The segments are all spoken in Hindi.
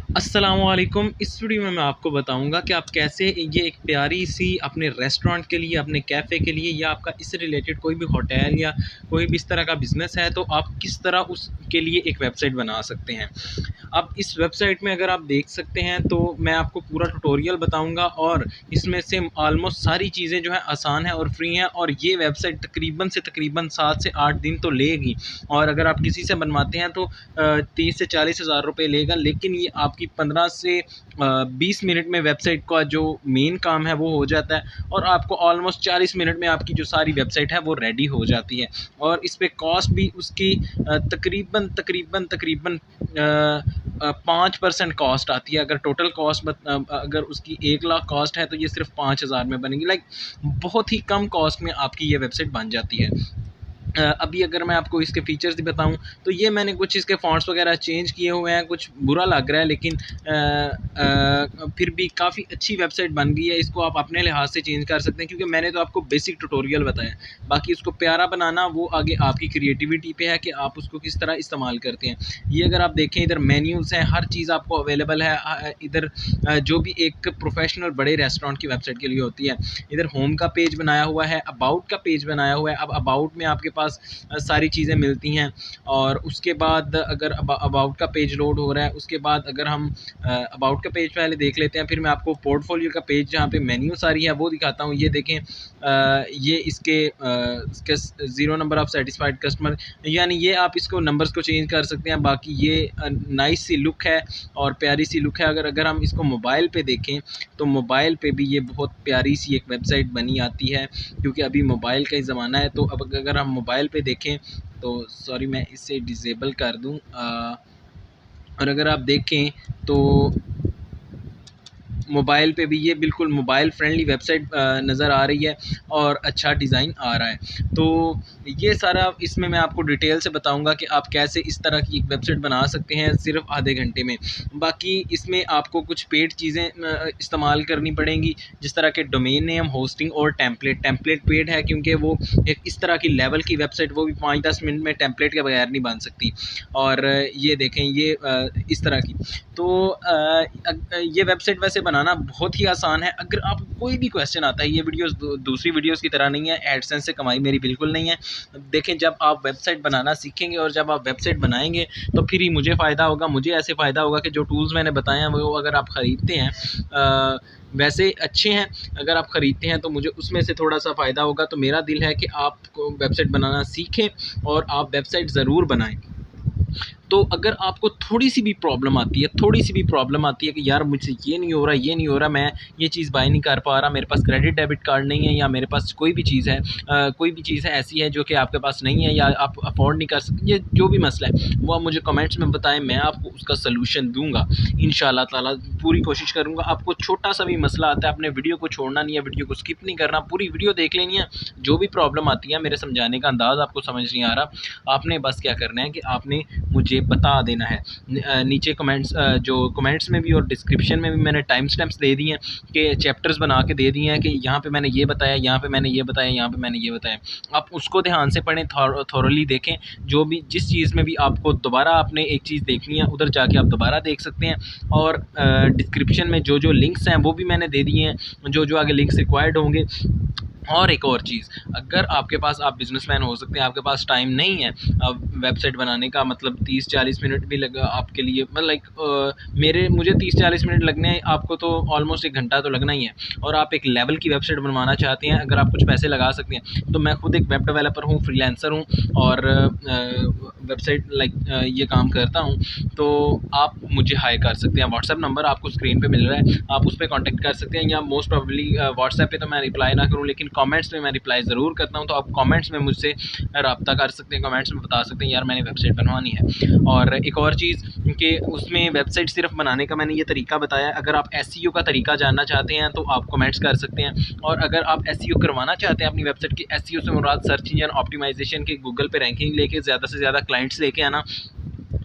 अस्सलामुअलैकुम। इस वीडियो में मैं आपको बताऊंगा कि आप कैसे ये एक प्यारी सी अपने रेस्टोरेंट के लिए, अपने कैफ़े के लिए या आपका इससे रिलेटेड कोई भी होटल या कोई भी इस तरह का बिज़नेस है तो आप किस तरह उसके लिए एक वेबसाइट बना सकते हैं। अब इस वेबसाइट में अगर आप देख सकते हैं तो मैं आपको पूरा ट्यूटोरियल बताऊंगा और इसमें से ऑलमोस्ट सारी चीज़ें जो है आसान है और फ्री हैं, और ये वेबसाइट तकरीबन 7 से 8 दिन तो लेगी, और अगर आप किसी से बनवाते हैं तो 30 से 40 हज़ार रुपये लेगा। लेकिन ये आपकी 15 से 20 मिनट में वेबसाइट का जो मेन काम है वो हो जाता है, और आपको ऑलमोस्ट 40 मिनट में आपकी जो सारी वेबसाइट है वो रेडी हो जाती है। और इस पर कॉस्ट भी उसकी तकरीबन तकरीबन तकरीबन 5% कॉस्ट आती है। अगर टोटल कॉस्ट अगर उसकी 1 लाख कॉस्ट है तो ये सिर्फ 5,000 में बनेगी। लाइक बहुत ही कम कॉस्ट में आपकी ये वेबसाइट बन जाती है। अभी अगर मैं आपको इसके फ़ीचर्स भी बताऊं तो ये मैंने कुछ इसके फ़ॉन्ट्स वगैरह चेंज किए हुए हैं, कुछ बुरा लग रहा है लेकिन फिर भी काफ़ी अच्छी वेबसाइट बन गई है। इसको आप अपने लिहाज से चेंज कर सकते हैं क्योंकि मैंने तो आपको बेसिक ट्यूटोरियल बताया। बाकी उसको प्यारा बनाना वो आगे आपकी क्रिएटिविटी पे है कि आप उसको किस तरह इस्तेमाल करते हैं। ये अगर आप देखें इधर मेन्यूज़ हैं, हर चीज़ आपको अवेलेबल है। इधर जो भी एक प्रोफेशनल बड़े रेस्टोरेंट की वेबसाइट के लिए होती है। इधर होम का पेज बनाया हुआ है, अबाउट का पेज बनाया हुआ है। अब अबाउट में आपके पास सारी चीज़ें मिलती हैं, और उसके बाद अगर अबाउट का पेज लोड हो रहा है, उसके बाद अगर हम अबाउट का पेज पहले देख लेते हैं, फिर मैं आपको पोर्टफोलियो का पेज जहाँ पे मेन्यू सारी है वो दिखाता हूँ। ये देखें, ये इसके 0 नंबर ऑफ सेटिस्फाइड कस्टमर, यानी ये आप इसको नंबर्स को चेंज कर सकते हैं। बाकी ये नाइस सी लुक है और प्यारी सी लुक है। अगर हम इसको मोबाइल पे देखें तो मोबाइल पे भी ये बहुत प्यारी सी एक वेबसाइट बनी आती है, क्योंकि अभी मोबाइल का ही ज़माना है। तो अब अगर हम मोबाइल पे देखें तो सॉरी मैं इसे डिसेबल कर दूं, और अगर आप देखें तो मोबाइल पे भी ये बिल्कुल मोबाइल फ्रेंडली वेबसाइट नज़र आ रही है और अच्छा डिज़ाइन आ रहा है। तो ये सारा इसमें मैं आपको डिटेल से बताऊंगा कि आप कैसे इस तरह की एक वेबसाइट बना सकते हैं सिर्फ आधे घंटे में। बाकी इसमें आपको कुछ पेड चीज़ें इस्तेमाल करनी पड़ेंगी, जिस तरह के डोमेन नेम, होस्टिंग और टेम्पलेट पेड है, क्योंकि वो एक इस तरह की लेवल की वेबसाइट वो भी 5-10 मिनट में टेम्पलेट के बगैर नहीं बन सकती। और ये देखें ये इस तरह की, तो ये वेबसाइट वैसे बनाना बहुत ही आसान है। अगर आपको कोई भी क्वेश्चन आता है, ये वीडियोस दूसरी वीडियोस की तरह नहीं है, एडसेंस से कमाई मेरी बिल्कुल नहीं है। देखें, जब आप वेबसाइट बनाना सीखेंगे और जब आप वेबसाइट बनाएंगे तो फिर ही मुझे फ़ायदा होगा। मुझे ऐसे फ़ायदा होगा कि जो टूल्स मैंने बताए हैं वो अगर आप ख़रीदते हैं वैसे अच्छे हैं, अगर आप ख़रीदते हैं तो मुझे उसमें से थोड़ा सा फ़ायदा होगा। तो मेरा दिल है कि आप वेबसाइट बनाना सीखें और आप वेबसाइट ज़रूर बनाएँ। तो अगर आपको थोड़ी सी भी प्रॉब्लम आती है कि यार मुझसे ये नहीं हो रहा, मैं ये चीज़ बाय नहीं कर पा रहा, मेरे पास क्रेडिट डेबिट कार्ड नहीं है, या मेरे पास कोई भी चीज़ है ऐसी है जो कि आपके पास नहीं है या आप अफोर्ड नहीं कर सकते, ये जो भी मसला है वो आप मुझे कमेंट्स में बताएं, मैं आपको उसका सलूशन दूंगा इंशाल्लाह ताला। पूरी कोशिश करूँगा। आपको छोटा सा भी मसला आता है, अपने वीडियो को छोड़ना नहीं है, वीडियो को स्किप नहीं करना, पूरी वीडियो देख लेनी है। जो भी प्रॉब्लम आती है, मेरे समझाने का अंदाज़ आपको समझ नहीं आ रहा, आपने बस क्या करना है कि आपने मुझे बता देना है। नीचे कमेंट्स में भी और डिस्क्रिप्शन में भी मैंने टाइम स्टैम्प्स दे दिए हैं कि चैप्टर्स बना के दे दिए हैं कि यहाँ पे मैंने ये बताया, यहाँ पे मैंने ये बताया, यहाँ पे मैंने ये बताया। आप उसको ध्यान से पढ़ें, थॉरली देखें। जो भी जिस चीज़ में भी आपको दोबारा आपने एक चीज़ देखनी है उधर जाके आप दोबारा देख सकते हैं। और डिस्क्रिप्शन में जो लिंक्स हैं वो भी मैंने दे दिए हैं, जो आगे लिंक्स रिक्वायर्ड होंगे। और एक और चीज़, अगर आपके पास, आप बिजनेसमैन हो सकते हैं, आपके पास टाइम नहीं है वेबसाइट बनाने का, मतलब 30-40 मिनट भी लगा आपके लिए, मतलब लाइक मुझे 30-40 मिनट लगने हैं, आपको तो ऑलमोस्ट 1 घंटा तो लगना ही है। और आप एक लेवल की वेबसाइट बनवाना चाहते हैं, अगर आप कुछ पैसे लगा सकते हैं, तो मैं खुद एक वेब डेवलपर हूँ, फ्रीलांसर हूँ और वेबसाइट ये काम करता हूँ। तो आप मुझे हाई कर सकते हैं। व्हाट्सएप नंबर आपको स्क्रीन पे मिल रहा है, आप उस पर कॉन्टैक्ट कर सकते हैं, या मोस्ट प्रॉब्ली व्हाट्सएप पे तो मैं रिप्लाई ना करूँ लेकिन कमेंट्स में मैं रिप्लाई ज़रूर करता हूँ। तो आप कमेंट्स में मुझसे रब्ता कर सकते हैं, कमेंट्स में बता सकते हैं यार मैंने वेबसाइट बनवानी है। और एक और चीज़ कि उसमें वेबसाइट सिर्फ बनाने का मैंने ये तरीका बताया, अगर आप एसईओ का तरीका जानना चाहते हैं तो आप कमेंट्स कर सकते हैं। और अगर आप एसईओ करवाना चाहते हैं अपनी वेबसाइट की, एसईओ से मुराद सर्च इंजन ऑप्टिमाइजेशन की, गूगल पे रैंकिंग लेके ज़्यादा से ज़्यादा क्लाइंट्स लेके आना,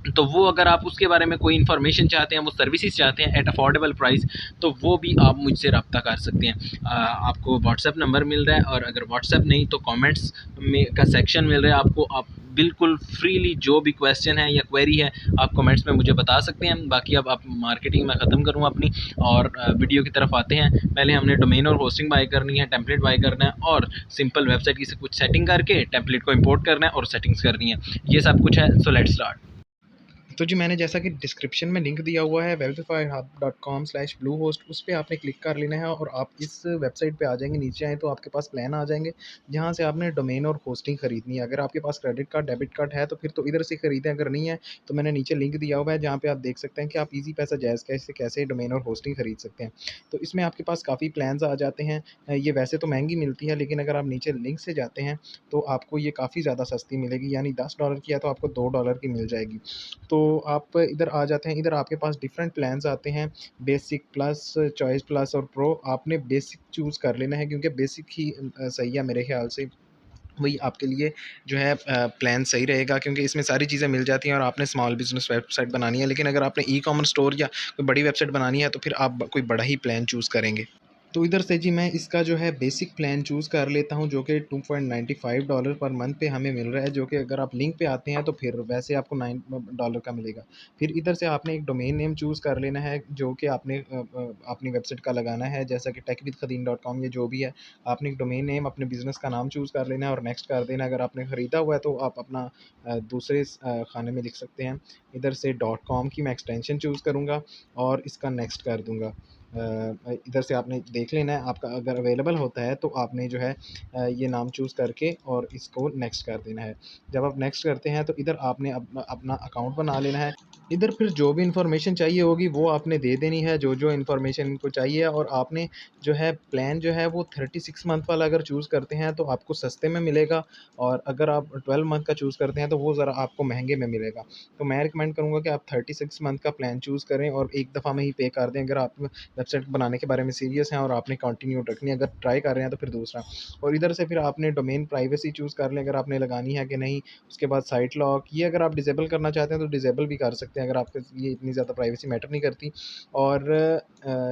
तो वो अगर आप उसके बारे में कोई इन्फॉर्मेशन चाहते हैं, वो सर्विसेज चाहते हैं एट अफोर्डेबल प्राइस, तो वो भी आप मुझसे रब्ता कर सकते हैं। आपको व्हाट्सएप नंबर मिल रहा है, और अगर व्हाट्सएप नहीं तो कमेंट्स में का सेक्शन मिल रहा है आपको। आप बिल्कुल फ्रीली जो भी क्वेश्चन है या क्वेरी है आप कमेंट्स में मुझे बता सकते हैं। बाकी अब आप मार्केटिंग में ख़त्म करूँ अपनी, और वीडियो की तरफ आते हैं। पहले हमने डोमेन और होस्टिंग बाय करनी है, टेम्पलेट बाय करना है, और सिंपल वेबसाइट की से कुछ सेटिंग करके टेम्पलेट को इंपोर्ट करना है और सेटिंग्स करनी है। ये सब कुछ है, सो लेट्स स्टार्ट। तो जी मैंने जैसा कि डिस्क्रिप्शन में लिंक दिया हुआ है webifyhub.com/bluehost, उस पे आपने क्लिक कर लेना है और आप इस वेबसाइट पे आ जाएंगे। नीचे आए तो आपके पास प्लान आ जाएंगे जहाँ से आपने डोमेन और होस्टिंग खरीदनी है। अगर आपके पास क्रेडिट कार्ड डेबिट कार्ड है तो फिर तो इधर से खरीदें, अगर नहीं है तो मैंने नीचे लिंक दिया हुआ है जहाँ पे आप देख सकते हैं कि आप ईजी पैसा जायज़ कैसे कैसे डोमेन और होस्टिंग खरीद सकते हैं। तो इसमें आपके पास काफ़ी प्लान्स आ जाते हैं। ये वैसे तो महंगी मिलती है, लेकिन अगर आप नीचे लिंक से जाते हैं तो आपको ये काफ़ी ज़्यादा सस्ती मिलेगी, यानी $10 की है तो आपको $2 की मिल जाएगी। तो आप इधर आ जाते हैं, इधर आपके पास डिफरेंट प्लान्स आते हैं, बेसिक, प्लस, चॉइस प्लस और प्रो। आपने बेसिक चूज़ कर लेना है क्योंकि बेसिक ही सही है मेरे ख्याल से। वही आपके लिए जो है प्लान सही रहेगा, क्योंकि इसमें सारी चीज़ें मिल जाती हैं और आपने स्मॉल बिज़नेस वेबसाइट बनानी है। लेकिन अगर आपने ई-कॉमर्स स्टोर या कोई बड़ी वेबसाइट बनानी है तो फिर आप कोई बड़ा ही प्लान चूज़ करेंगे। तो इधर से जी मैं इसका जो है बेसिक प्लान चूज़ कर लेता हूँ, जो कि $2.95 पर मंथ पे हमें मिल रहा है, जो कि अगर आप लिंक पे आते हैं तो फिर वैसे आपको $9 का मिलेगा। फिर इधर से आपने एक डोमेन नेम चूज़ कर लेना है, जो कि आपने अपनी वेबसाइट का लगाना है, जैसा कि techwithkhadeem.com या जो भी है। आपने एक डोमेन नेम अपने बिज़नेस का नाम चूज़ कर लेना है और नेक्स्ट कर देना है। अगर आपने ख़रीदा हुआ है तो आप अपना दूसरे खाने में लिख सकते हैं। इधर से .com की मैं एक्सटेंशन चूज़ करूँगा और इसका नेक्स्ट कर दूँगा। इधर से आपने देख लेना है, आपका अगर अवेलेबल होता है तो आपने जो है ये नाम चूज़ करके और इसको नेक्स्ट कर देना है। जब आप नेक्स्ट करते हैं तो इधर आपने अपना अपना अकाउंट बना लेना है। इधर फिर जो भी इन्फॉर्मेशन चाहिए होगी वो आपने दे देनी है, जो इन्फॉर्मेशन इनको चाहिए। और आपने जो है प्लान जो है वो 36 मंथ वाला अगर चूज़ करते हैं तो आपको सस्ते में मिलेगा, और अगर आप 12 मंथ का चूज़ करते हैं तो वो ज़रा आपको महंगे में मिलेगा। तो मैं रिकमेंड करूँगा कि आप 36 मंथ का प्लान चूज़ करें और एक दफ़ा में ही पे कर दें, अगर आप वेबसाइट बनाने के बारे में सीरियस हैं और आपने कंटिन्यू रखनी है। अगर ट्राई कर रहे हैं तो फिर दूसरा। और इधर से फिर आपने डोमेन प्राइवेसी चूज़ कर लें, अगर आपने लगानी है कि नहीं। उसके बाद साइट लॉक, ये अगर आप डिसेबल करना चाहते हैं तो डिसेबल भी कर सकते हैं, अगर आपके लिए इतनी ज़्यादा प्राइवेसी मैटर नहीं करती। और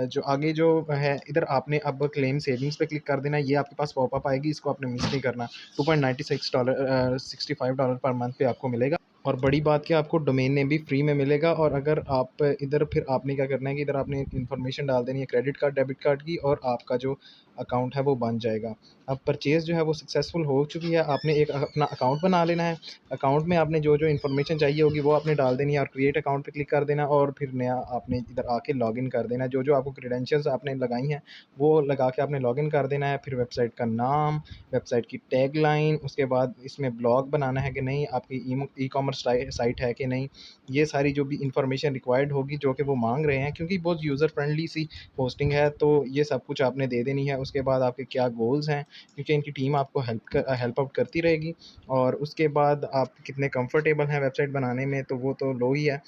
जो आगे जो है, इधर आपने अब क्लेम सेविंग्स पे क्लिक कर देना है। ये आपके पास पॉपअप आएगी, इसको आपने मिस नहीं करना। $2.96 $65 पर मंथ पे आपको मिलेगा। और बड़ी बात कि आपको डोमेन नेम भी फ्री में मिलेगा। और अगर आप इधर फिर आपने क्या करना है कि इधर आपने इन्फॉर्मेशन डाल देनी है क्रेडिट कार्ड डेबिट कार्ड की, और आपका जो अकाउंट है वो बन जाएगा। अब परचेज़ जो है वो सक्सेसफुल हो चुकी है। आपने एक अपना अकाउंट बना लेना है। अकाउंट में आपने जो इन्फॉर्मेशन चाहिए होगी वो आपने डाल देनी है और क्रिएट अकाउंट पे क्लिक कर देना, और फिर नया आपने इधर आके लॉगिन कर देना है। जो आपको क्रेडेंशियल्स आपने लगाई हैं वो लगा के आपने लॉगिन कर देना है। फिर वेबसाइट का नाम, वेबसाइट की टैगलाइन, उसके बाद इसमें ब्लॉग बनाना है कि नहीं, आपकी ई-कॉमर्स साइट है कि नहीं। ये सारी जो भी इंफॉर्मेशन रिक्वायर्ड होगी जो कि वो मांग रहे हैं, क्योंकि बहुत यूज़र फ्रेंडली सी पोस्टिंग है, तो ये सब कुछ आपने दे देनी है। उसके बाद आपके क्या गोल्स हैं, क्योंकि इनकी टीम आपको हेल्प आउट करती रहेगी। और उसके बाद आप कितने कंफर्टेबल हैं वेबसाइट बनाने में, तो वो तो लो ही है।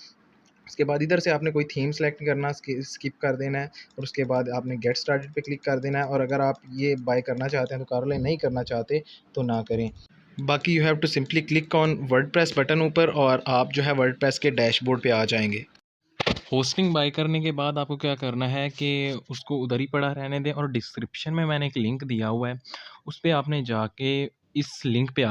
उसके बाद इधर से आपने कोई थीम सेलेक्ट करना, स्किप कर देना है, और उसके बाद आपने गेट स्टार्टेड पे क्लिक कर देना है। और अगर आप ये बाय करना चाहते हैं तो कर लें, नहीं करना चाहते तो ना करें। बाकी you have to simply click on WordPress button ऊपर, और आप जो है वर्डप्रेस के डैशबोर्ड पे आ जाएंगे। होस्टिंग बाय करने के बाद आपको क्या करना है कि उसको उधर ही पड़ा रहने दें, और डिस्क्रिप्शन में मैंने एक लिंक दिया हुआ है, उस पे आपने जाके इस लिंक पे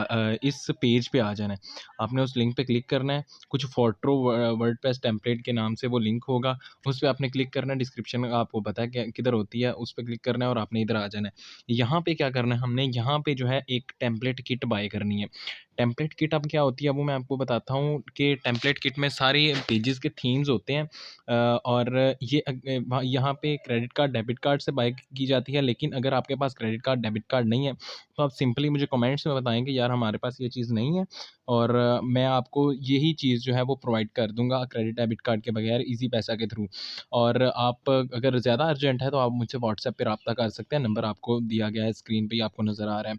इस पेज पे आ जाना है। आपने उस लिंक पे क्लिक करना है, कुछ फोटो वर्डप्रेस टेम्पलेट के नाम से वो लिंक होगा, उस पे आपने क्लिक करना है। डिस्क्रिप्शन में आपको पता है कि किधर होती है, उस पे क्लिक करना है और आपने इधर आ जाना है। यहाँ पे क्या करना है, हमने यहाँ पे जो है एक टेम्पलेट किट बाय करनी है। टेम्पलेट किट अब क्या होती है वो मैं आपको बताता हूँ कि टेम्पलेट किट में सारे पेजेस के थीम्स होते हैं। और ये यहाँ पे क्रेडिट कार्ड डेबिट कार्ड से बाय की जाती है। लेकिन अगर आपके पास क्रेडिट कार्ड डेबिट कार्ड नहीं है तो आप सिंपली मुझे कमेंट्स में बताएं कि यार हमारे पास ये चीज़ नहीं है, और मैं आपको यही चीज़ जो है वो प्रोवाइड कर दूंगा क्रेडिट डेबिट कार्ड के बगैर, इजी पैसा के थ्रू। और आप अगर ज़्यादा अर्जेंट है तो आप मुझसे व्हाट्सएप पे रब्ता कर सकते हैं, नंबर आपको दिया गया है स्क्रीन पे ही आपको नज़र आ रहा है।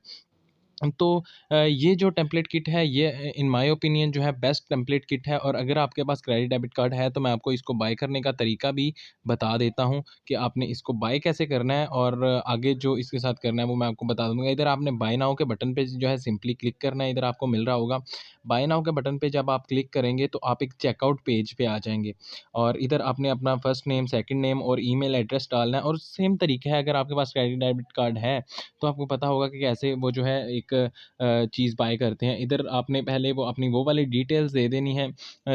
तो ये जो टेम्पलेट किट है ये इन माय ओपिनियन जो है बेस्ट टेम्पलेट किट है। और अगर आपके पास क्रेडिट डेबिट कार्ड है तो मैं आपको इसको बाय करने का तरीका भी बता देता हूँ कि आपने इसको बाय कैसे करना है, और आगे जो इसके साथ करना है वो मैं आपको बता दूंगा। इधर आपने बाय नाउ के बटन पे जो है सिंपली क्लिक करना है, इधर आपको मिल रहा होगा बाय नाउ के बटन पे। जब आप क्लिक करेंगे तो आप एक चेकआउट पेज पे आ जाएंगे, और इधर आपने अपना फर्स्ट नेम, सेकंड नेम और ईमेल एड्रेस डालना है। और सेम तरीका है, अगर आपके पास क्रेडिट डेबिट कार्ड है तो आपको पता होगा कि कैसे वो जो है एक चीज़ बाय करते हैं। इधर आपने पहले वो अपनी वो वाली डिटेल्स दे देनी है,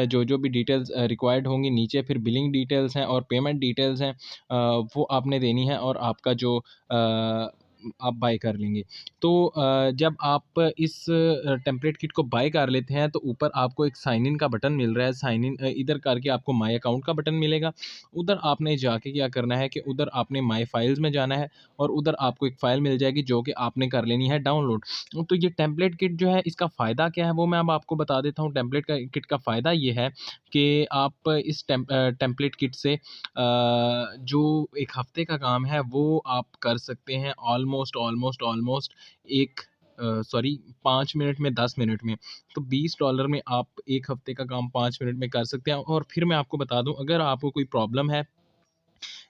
जो भी डिटेल्स रिक्वायर्ड होंगी। नीचे फिर बिलिंग डिटेल्स हैं और पेमेंट डिटेल्स हैं, वो आपने देनी है, और आपका जो आप बाय कर लेंगे। तो जब आप इस टेम्पलेट किट को बाय कर लेते हैं तो ऊपर आपको एक साइन इन का बटन मिल रहा है। साइन इन इधर करके आपको माय अकाउंट का बटन मिलेगा। उधर आपने जाके क्या करना है कि उधर आपने माय फाइल्स में जाना है, और उधर आपको एक फ़ाइल मिल जाएगी जो कि आपने कर लेनी है डाउनलोड। तो ये टेम्पलेट किट जो है इसका फ़ायदा क्या है वो मैं अब आपको बता देता हूँ। टेम्पलेट का किट का फ़ायदा ये है कि आप इस टेम्पलेट किट से जो 1 हफ़्ते का काम है वो आप कर सकते हैं ऑलमोस्ट एक सॉरी 5 मिनट में, 10 मिनट में। तो $20 में आप 1 हफ़्ते का काम 5 मिनट में कर सकते हैं। और फिर मैं आपको बता दूँ, अगर आपको कोई प्रॉब्लम है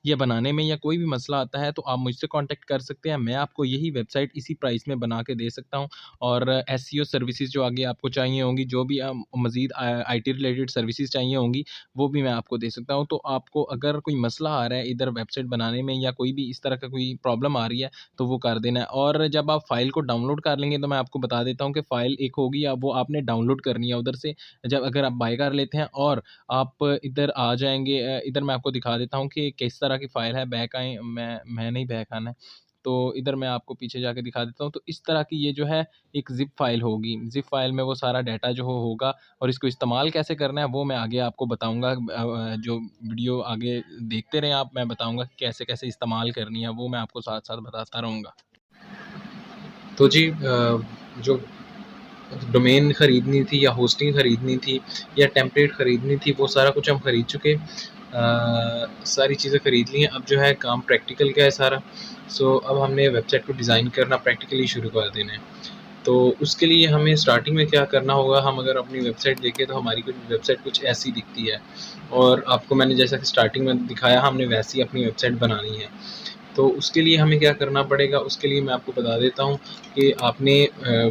या बनाने में या कोई भी मसला आता है तो आप मुझसे कांटेक्ट कर सकते हैं। मैं आपको यही वेबसाइट इसी प्राइस में बना के दे सकता हूँ। और एसईओ सर्विसेज़ जो आगे आपको चाहिए होंगी, जो भी मज़ीद आईटी रिलेटेड सर्विसेज़ चाहिए होंगी, वो भी मैं आपको दे सकता हूँ। तो आपको अगर कोई मसला आ रहा है इधर वेबसाइट बनाने में या कोई भी इस तरह का कोई प्रॉब्लम आ रही है तो वो कर देना है। और जब आप फ़ाइल को डाउनलोड कर लेंगे तो मैं आपको बता देता हूँ कि फ़ाइल एक होगी, अब वो आपने डाउनलोड करनी है उधर से, जब अगर आप बाय कर लेते हैं। और आप इधर आ जाएँगे, इधर मैं आपको दिखा देता हूँ कि किस तरह की फ़ाइल है। बैक आएँ, मैं नहीं बैक आना है। तो इधर मैं आपको पीछे जाके दिखा देता हूँ। तो इस तरह की ये जो है एक ज़िप फ़ाइल होगी। ज़िप फ़ाइल में वो सारा डाटा जो होगा, और इसको इस्तेमाल कैसे करना है वो मैं आगे आपको बताऊँगा। जो वीडियो आगे देखते रहें आप, मैं बताऊँगा कि कैसे-कैसे इस्तेमाल करनी है, वो मैं आपको साथ-साथ बताता रहूँगा। तो जी जो डोमेन खरीदनी थी या होस्टिंग खरीदनी थी या टेम्पलेट खरीदनी थी, वो सारा कुछ हम खरीद चुके। सारी चीज़ें खरीद ली हैं। अब जो है काम प्रैक्टिकल का है सारा। सो अब हमने वेबसाइट को डिज़ाइन करना प्रैक्टिकली शुरू कर देना है। तो उसके लिए हमें स्टार्टिंग में क्या करना होगा, हम अगर अपनी वेबसाइट देखें तो हमारी कुछ वेबसाइट कुछ ऐसी दिखती है, और आपको मैंने जैसा कि स्टार्टिंग में दिखाया, हमने वैसी ही अपनी वेबसाइट बनानी है। तो उसके लिए हमें क्या करना पड़ेगा, उसके लिए मैं आपको बता देता हूँ कि आपने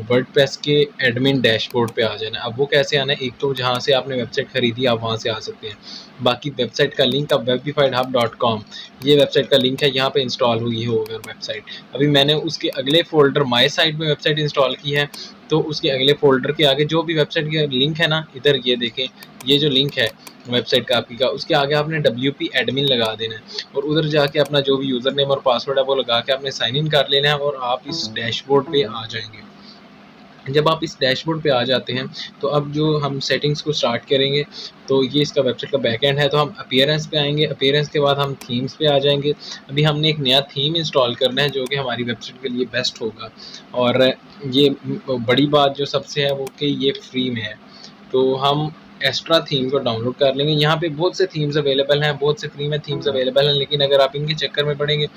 वर्डप्रेस के एडमिन डैशबोर्ड पे आ जाना है। अब वो कैसे आना है, एक तो जहाँ से आपने वेबसाइट खरीदी आप वहाँ से आ सकते हैं। बाकी वेबसाइट का लिंक अब webifydhub.com, ये वेबसाइट का लिंक है, यहाँ पे इंस्टॉल हुई है अगर वेबसाइट। अभी मैंने उसके अगले फ़ोल्डर माय साइट में वेबसाइट इंस्टॉल की है, तो उसके अगले फ़ोल्डर के आगे जो भी वेबसाइट का लिंक है ना, इधर ये देखें, ये जो लिंक है वेबसाइट का आपकी का, उसके आगे आपने WP एडमिन लगा देना है, और उधर जाके अपना जो भी यूज़र नेम और पासवर्ड है वो लगा के आपने साइन इन कर लेना है, और आप इस डैशबोर्ड पे आ जाएंगे। जब आप इस डैशबोर्ड पे आ जाते हैं तो अब जो हम सेटिंग्स को स्टार्ट करेंगे, तो ये इसका वेबसाइट का बैकएंड है। तो हम अपीयरेंस पे आएंगे, अपीयरेंस के बाद हम थीम्स पे आ जाएंगे। अभी हमने एक नया थीम इंस्टॉल करना है जो कि हमारी वेबसाइट के लिए बेस्ट होगा, और ये बड़ी बात जो सबसे है वो कि ये फ्री में है। तो हम एक्स्ट्रा थीम को डाउनलोड कर लेंगे। यहाँ पे बहुत से थीम्स अवेलेबल हैं, बहुत से फ्री में थीम्स अवेलेबल हैं, लेकिन अगर आप इनके चक्कर में पड़ेंगे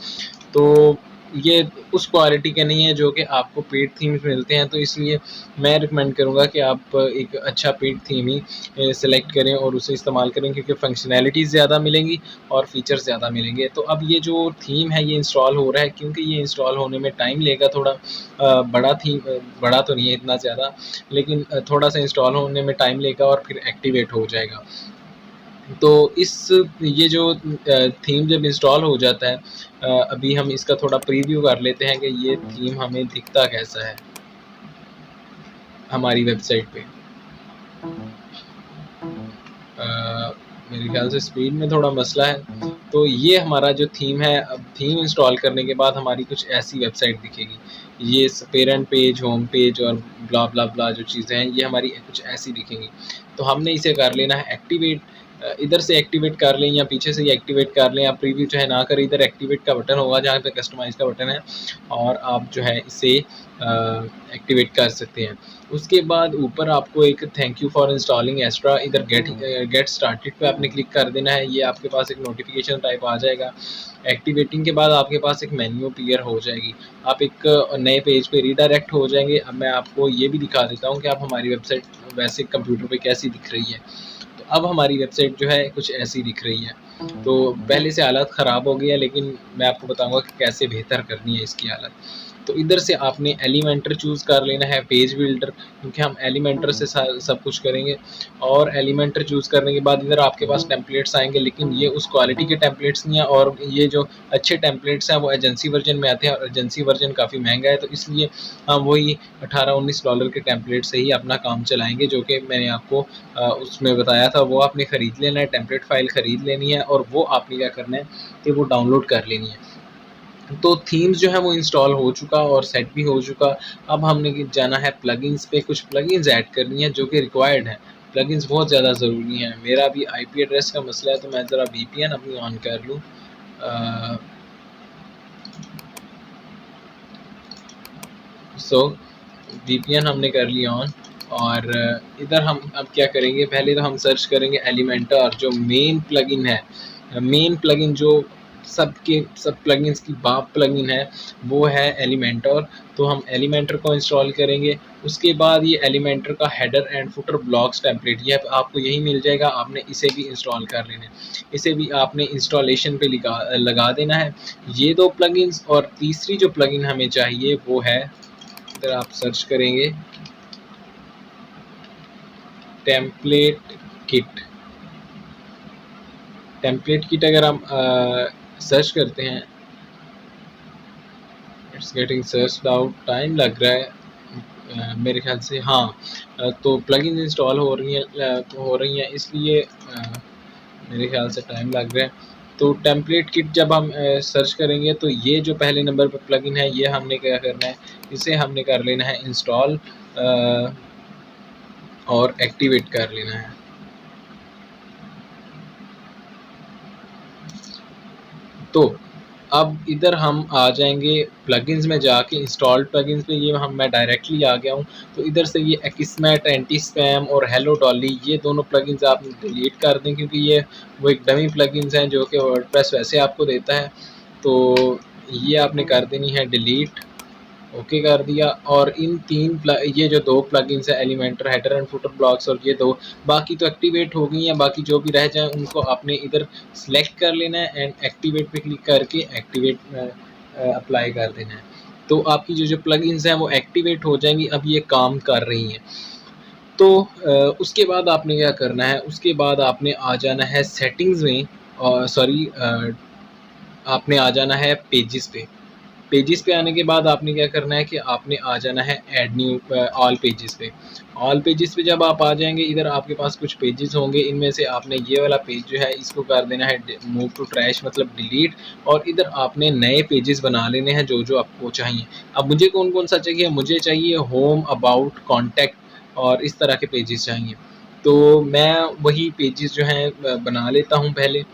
तो ये उस क्वालिटी के नहीं है जो कि आपको पेड थीम्स मिलते हैं। तो इसलिए मैं रिकमेंड करूँगा कि आप एक अच्छा पेड थीम ही सेलेक्ट करें और उसे इस्तेमाल करें, क्योंकि फंक्शनैलिटीज़ ज़्यादा मिलेंगी और फीचर्स ज़्यादा मिलेंगे। तो अब ये जो थीम है ये इंस्टॉल हो रहा है, क्योंकि ये इंस्टॉल होने में टाइम लेगा थोड़ा। बड़ा थीम बड़ा तो नहीं है इतना ज़्यादा, लेकिन थोड़ा सा इंस्टॉल होने में टाइम लेगा और फिर एक्टिवेट हो जाएगा। तो ये जो थीम जब इंस्टॉल हो जाता है, अभी हम इसका थोड़ा प्रीव्यू कर लेते हैं कि ये थीम हमें दिखता कैसा है हमारी वेबसाइट पे। मेरे ख्याल से स्पीड में थोड़ा मसला है। तो ये हमारा जो थीम है, अब थीम इंस्टॉल करने के बाद हमारी कुछ ऐसी वेबसाइट दिखेगी। ये पेरेंट पेज, होम पेज और ब्ला ब्ला ब्ला जो चीज़ें हैं ये हमारी कुछ ऐसी दिखेंगी। तो हमने इसे कर लेना है एक्टिवेट। इधर से एक्टिवेट कर लें या पीछे से ही एक्टिवेट कर लें। आप प्रीव्यू जो है ना करें, इधर एक्टिवेट का बटन होगा जहाँ पे कस्टमाइज़ का बटन है, और आप जो है इसे एक्टिवेट कर सकते हैं। उसके बाद ऊपर आपको एक thank you for installing extra, इधर गेट स्टार्टेड पे आपने क्लिक कर देना है। ये आपके पास एक नोटिफिकेशन टाइप आ जाएगा। एक्टिवेटिंग के बाद आपके पास एक मेन्यू अपीयर हो जाएगी, आप एक नए पेज पे रीडायरेक्ट हो जाएंगे। अब मैं आपको ये भी दिखा देता हूँ कि आप हमारी वेबसाइट वैसे कंप्यूटर पे कैसी दिख रही है। तो अब हमारी वेबसाइट जो है कुछ ऐसी दिख रही है। तो पहले से हालत ख़राब हो गई है, लेकिन मैं आपको बताऊंगा कि कैसे बेहतर करनी है इसकी हालत। तो इधर से आपने एलिमेंटर चूज़ कर लेना है, पेज बिल्डर, क्योंकि हम एलिमेंटर से सब कुछ करेंगे। और एलिमेंटर चूज़ करने के बाद इधर आपके पास टेम्पलेट्स आएंगे, लेकिन ये उस क्वालिटी के टेम्पलेट्स नहीं है, और ये जो अच्छे टेम्पलेट्स हैं वो एजेंसी वर्जन में आते हैं, और एजेंसी वर्जन काफ़ी महंगा है। तो इसलिए हम वही $18-19 के टेम्पलेट से ही अपना काम चलाएंगे, जो कि मैंने आपको उसमें बताया था। वो आपने ख़रीद लेना है, टेम्पलेट फ़ाइल ख़रीद लेनी है, और वो आपने क्या करना है कि वो डाउनलोड कर लेनी है। तो थीम्स जो है वो इंस्टॉल हो चुका और सेट भी हो चुका। अब हमने जाना है प्लगइन्स पे, कुछ प्लगइन्स ऐड करनी है जो कि रिक्वायर्ड है। प्लगइन्स बहुत ज़्यादा ज़रूरी हैं। मेरा भी आईपी एड्रेस का मसला है, तो मैं ज़रा वीपीएन अपनी ऑन कर लूँ। सो वीपीएन हमने कर लिया ऑन, और इधर हम अब क्या करेंगे, पहले तो हम सर्च करेंगे एलिमेंटर, जो मेन प्लगइन है। मेन प्लगइन जो सब प्लगइन्स की बाप प्लगइन है वो है एलिमेंटर। तो हम एलिमेंटर को इंस्टॉल करेंगे। उसके बाद ये एलिमेंटर का header and footer blocks template, ये आपको यही मिल जाएगा, आपने इसे भी इंस्टॉल कर लेना है। इसे भी आपने इंस्टॉलेशन पे लगा देना है। ये दो प्लगइन्स, और तीसरी जो प्लगइन हमें चाहिए वो है, इधर आप सर्च करेंगे टेम्पलेट किट। टेम्पलेट किट अगर हम सर्च करते हैं, it's getting searched out, time लग रहा है मेरे ख्याल से। हाँ, तो प्लगइन इंस्टॉल हो रही हैं इसलिए मेरे ख्याल से टाइम लग रहा है। तो टेम्पलेट किट जब हम सर्च करेंगे, तो ये जो पहले नंबर पर प्लगइन है, ये हमने क्या करना है, इसे हमने कर लेना है इंस्टॉल और एक्टिवेट कर लेना है। तो अब इधर हम आ जाएंगे प्लगइन्स में जाके, इंस्टॉल्ड प्लगइन्स पे ये मैं डायरेक्टली आ गया हूँ। तो इधर से ये एक्समैट, एंटी स्पैम और हेलो डॉली, ये दोनों प्लगइन्स आप डिलीट कर दें, क्योंकि ये वो एक डमी प्लगइन्स हैं जो कि वर्डप्रेस वैसे आपको देता है। तो ये आपने कर देनी है डिलीट, ओके कर दिया। और इन ये जो दो प्लगइन्स है Elementor, header and footer blocks, और ये दो बाकी तो एक्टिवेट हो गई हैं। बाकी जो भी रह जाए उनको आपने इधर सेलेक्ट कर लेना है एंड एक्टिवेट पे क्लिक करके एक्टिवेट अप्लाई कर देना है। तो आपकी जो प्लगइन्स हैं वो एक्टिवेट हो जाएंगी, अब ये काम कर रही हैं। तो उसके बाद आपने क्या करना है, उसके बाद आपने आ जाना है सेटिंग्स में, और सॉरी, आपने आ जाना है पेजेस पे। पेजेस पे आने के बाद आपने क्या करना है कि आपने आ जाना है ऐड न्यू ऑल पेजेस पे। ऑल पेजेस पे जब आप आ जाएंगे, इधर आपके पास कुछ पेजेस होंगे, इनमें से आपने ये वाला पेज जो है इसको कर देना है मूव टू ट्रैश, मतलब डिलीट। और इधर आपने नए पेजेस बना लेने हैं जो जो आपको चाहिए। अब मुझे कौन कौन सा चाहिए, मुझे चाहिए होम, अबाउट, कॉन्टैक्ट और इस तरह के पेजेस चाहिए। तो मैं वही पेजेस जो हैं बना लेता हूँ पहले।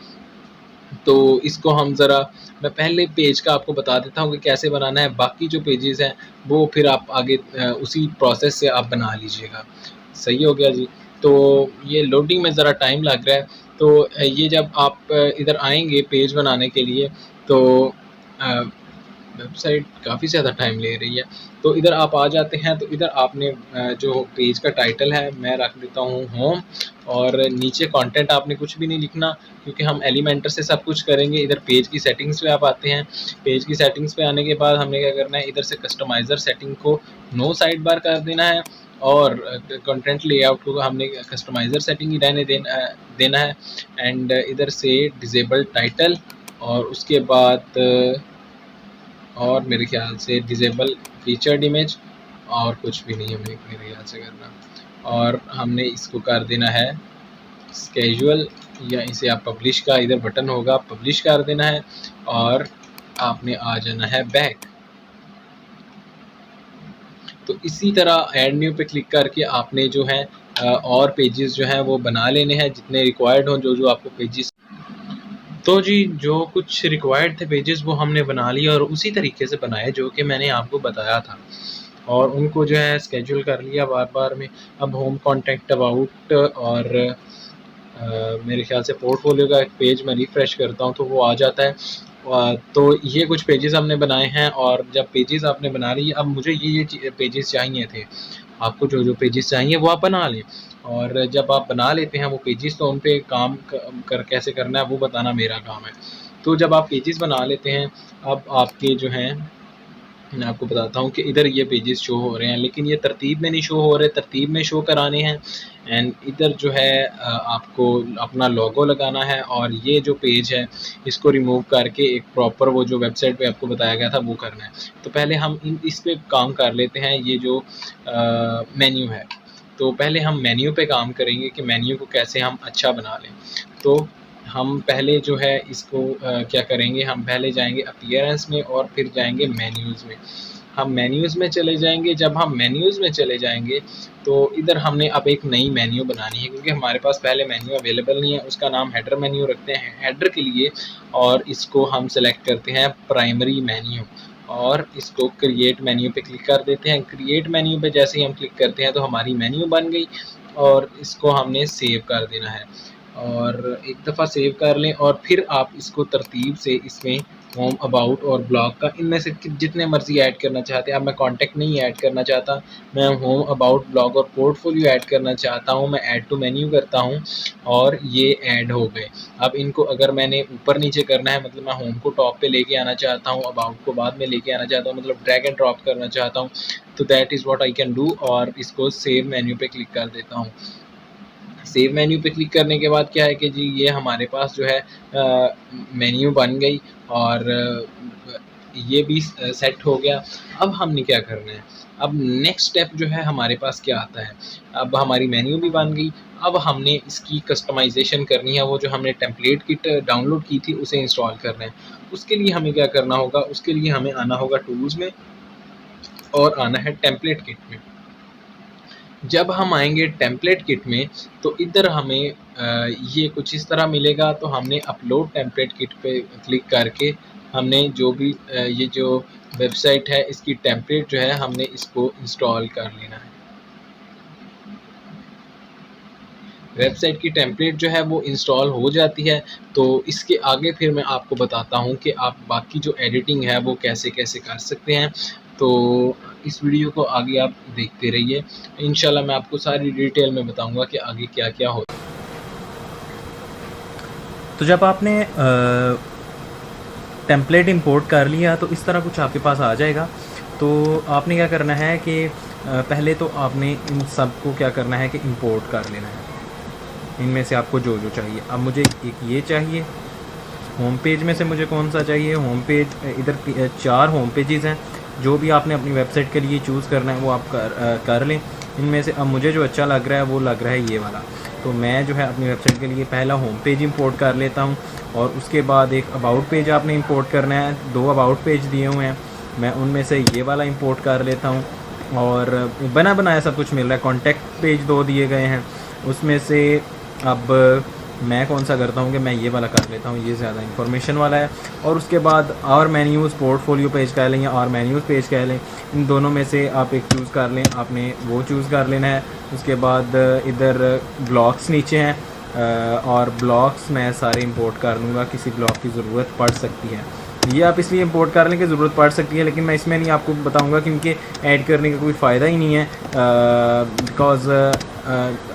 तो इसको हम ज़रा, मैं पहले पेज का आपको बता देता हूँ कि कैसे बनाना है, बाकी जो पेजेस हैं वो फिर आप आगे उसी प्रोसेस से आप बना लीजिएगा। सही हो गया जी। तो ये लोडिंग में ज़रा टाइम लग रहा है। तो ये जब आप इधर आएंगे पेज बनाने के लिए, तो वेबसाइट काफ़ी ज़्यादा टाइम ले रही है। तो इधर आप आ जाते हैं, तो इधर आपने जो पेज का टाइटल है मैं रख देता हूँ होम, और नीचे कंटेंट आपने कुछ भी नहीं लिखना, क्योंकि हम एलिमेंटर से सब कुछ करेंगे। इधर पेज की सेटिंग्स पे आप आते हैं। पेज की सेटिंग्स पे आने के बाद हमने क्या करना है, इधर से कस्टमाइज़र सेटिंग को नो साइड बार कर देना है, और कंटेंट लेआउट को हमने कस्टमाइज़र सेटिंग ही रहने देना है। एंड इधर से डिसेबल टाइटल, और उसके बाद और मेरे ख्याल से डिसेबल फीचर्ड इमेज, और कुछ भी नहीं हमें मेरे ख्याल से करना। और हमने इसको कर देना है कैजुअल, या इसे आप पब्लिश का इधर बटन होगा, पब्लिश कर देना है, और आपने आ जाना है बैक। तो इसी तरह ऐड न्यू पे क्लिक करके आपने जो है और पेजेस जो हैं वो बना लेने हैं जितने रिक्वायर्ड हों, जो जो आपको पेजेस। तो जी जो कुछ रिक्वायर्ड थे पेजेस वो हमने बना लिए और उसी तरीके से बनाए जो कि मैंने आपको बताया था, और उनको जो है स्केड्यूल कर लिया बार-बार में। अब होम, कॉन्टैक्ट, अबाउट और मेरे ख्याल से पोर्टफोलियो का एक पेज मैं रिफ़्रेश करता हूँ तो वो आ जाता है। तो ये कुछ पेजेस हमने बनाए हैं, और जब पेजेस आपने बना लिए, अब मुझे ये पेजेस चाहिए थे। आपको जो जो पेजेस चाहिए वो आप बना लें, और जब आप बना लेते हैं वो पेजेस तो उन पे काम कर कैसे करना है वो बताना मेरा काम है। तो जब आप पेजेस बना लेते हैं, अब आपके जो हैं, मैं आपको बताता हूँ कि इधर ये पेजेस शो हो रहे हैं, लेकिन ये तरतीब में नहीं शो हो रहे, तरतीब में शो कराने हैं। एंड इधर जो है आपको अपना लोगो लगाना है, और ये जो पेज है इसको रिमूव करके एक प्रॉपर वो जो वेबसाइट पे आपको बताया गया था वो करना है। तो पहले हम इस पे काम कर लेते हैं, ये जो मेन्यू है। तो पहले हम मेन्यू पे काम करेंगे कि मेन्यू को कैसे हम अच्छा बना लें। तो हम पहले जो है इसको क्या करेंगे, हम पहले जाएंगे अपीयरेंस में और फिर जाएंगे मेन्यूज़ में। हम मेन्यूज़ में चले जाएंगे। जब हम मेन्यूज़ में चले जाएंगे तो इधर हमने अब एक नई मेन्यू बनानी है, क्योंकि हमारे पास पहले मेन्यू अवेलेबल नहीं है। उसका नाम हेडर मेन्यू रखते हैं हेडर के लिए, और इसको हम सेलेक्ट करते हैं प्राइमरी मेन्यू, और इसको क्रिएट मेन्यू पे क्लिक कर देते हैं। क्रिएट मेन्यू पे जैसे ही हम क्लिक करते हैं तो हमारी मेन्यू बन गई, और इसको हमने सेव कर देना है। और एक दफ़ा सेव कर लें, और फिर आप इसको तरतीब से इसमें होम, अबाउट और ब्लॉग का इनमें से जितने मर्ज़ी ऐड करना चाहते हैं। अब मैं कॉन्टैक्ट नहीं ऐड करना चाहता, मैं होम, अबाउट, ब्लॉग और पोर्टफोलियो ऐड करना चाहता हूँ। मैं ऐड टू मेन्यू करता हूँ और ये ऐड हो गए। अब इनको अगर मैंने ऊपर नीचे करना है, मतलब मैं होम को टॉप पे लेके आना चाहता हूँ, अबाउट को बाद में लेके आना चाहता हूँ, मतलब ड्रैग एंड ड्रॉप करना चाहता हूँ, तो that is what I can do. और इसको सेव मेन्यू पे क्लिक कर देता हूँ। सेव मेन्यू पे क्लिक करने के बाद क्या है कि जी ये हमारे पास जो है मेन्यू बन गई, और ये भी सेट हो गया। अब हमने क्या करना है, अब नेक्स्ट स्टेप जो है हमारे पास क्या आता है। अब हमारी मेन्यू भी बन गई, अब हमने इसकी कस्टमाइजेशन करनी है। वो जो हमने टेम्पलेट किट डाउनलोड की थी उसे इंस्टॉल करना है। उसके लिए हमें क्या करना होगा, उसके लिए हमें आना होगा टूल्स में, और आना है टेम्पलेट किट में। जब हम आएंगे टेम्पलेट किट में तो इधर हमें ये कुछ इस तरह मिलेगा। तो हमने अपलोड टेम्पलेट किट पे क्लिक करके हमने जो भी ये जो वेबसाइट है इसकी टेम्पलेट जो है हमने इसको इंस्टॉल कर लेना है। वेबसाइट की टेम्पलेट जो है वो इंस्टॉल हो जाती है। तो इसके आगे फिर मैं आपको बताता हूँ कि आप बाकी जो एडिटिंग है वो कैसे कैसे कर सकते हैं। तो इस वीडियो को आगे आप देखते रहिए, इंशाल्लाह मैं आपको सारी डिटेल में बताऊंगा कि आगे क्या क्या होता है। तो जब आपने टेम्पलेट इंपोर्ट कर लिया तो इस तरह कुछ आपके पास आ जाएगा। तो आपने क्या करना है कि पहले तो आपने इन सब को क्या करना है कि इंपोर्ट कर लेना है, इनमें से आपको जो जो चाहिए। अब मुझे एक ये चाहिए, होम पेज में से मुझे कौन सा चाहिए, होम पेज, इधर 4 होम पेजेस हैं। जो भी आपने अपनी वेबसाइट के लिए चूज़ करना है वो आप कर लें। इनमें से अब मुझे जो अच्छा लग रहा है वो लग रहा है ये वाला। तो मैं जो है अपनी वेबसाइट के लिए पहला होम पेज इंपोर्ट कर लेता हूँ, और उसके बाद एक अबाउट पेज आपने इंपोर्ट करना है। 2 अबाउट पेज दिए हुए हैं, मैं उनमें से ये वाला इंपोर्ट कर लेता हूँ। और बना बनाया सब कुछ मिल रहा है। कॉन्टैक्ट पेज 2 दिए गए हैं, उसमें से अब मैं कौन सा करता हूँ कि मैं ये वाला कर लेता हूँ, ये ज़्यादा इंफॉर्मेशन वाला है। और उसके बाद और मेन्यूज़, पोर्टफोलियो पेज कह लें या और मेन्यूज़ पेज कह लें, इन दोनों में से आप एक चूज़ कर लें, आपने वो चूज़ कर लेना है। उसके बाद इधर ब्लॉक्स नीचे हैं, और ब्लॉक्स मैं सारे इंपोर्ट कर लूँगा, किसी ब्लॉक की ज़रूरत पड़ सकती है। ये आप इसलिए इंपोर्ट कर लें कि ज़रूरत पड़ सकती है, लेकिन मैं इसमें नहीं आपको बताऊंगा क्योंकि ऐड करने का कोई फ़ायदा ही नहीं है। बिकॉज़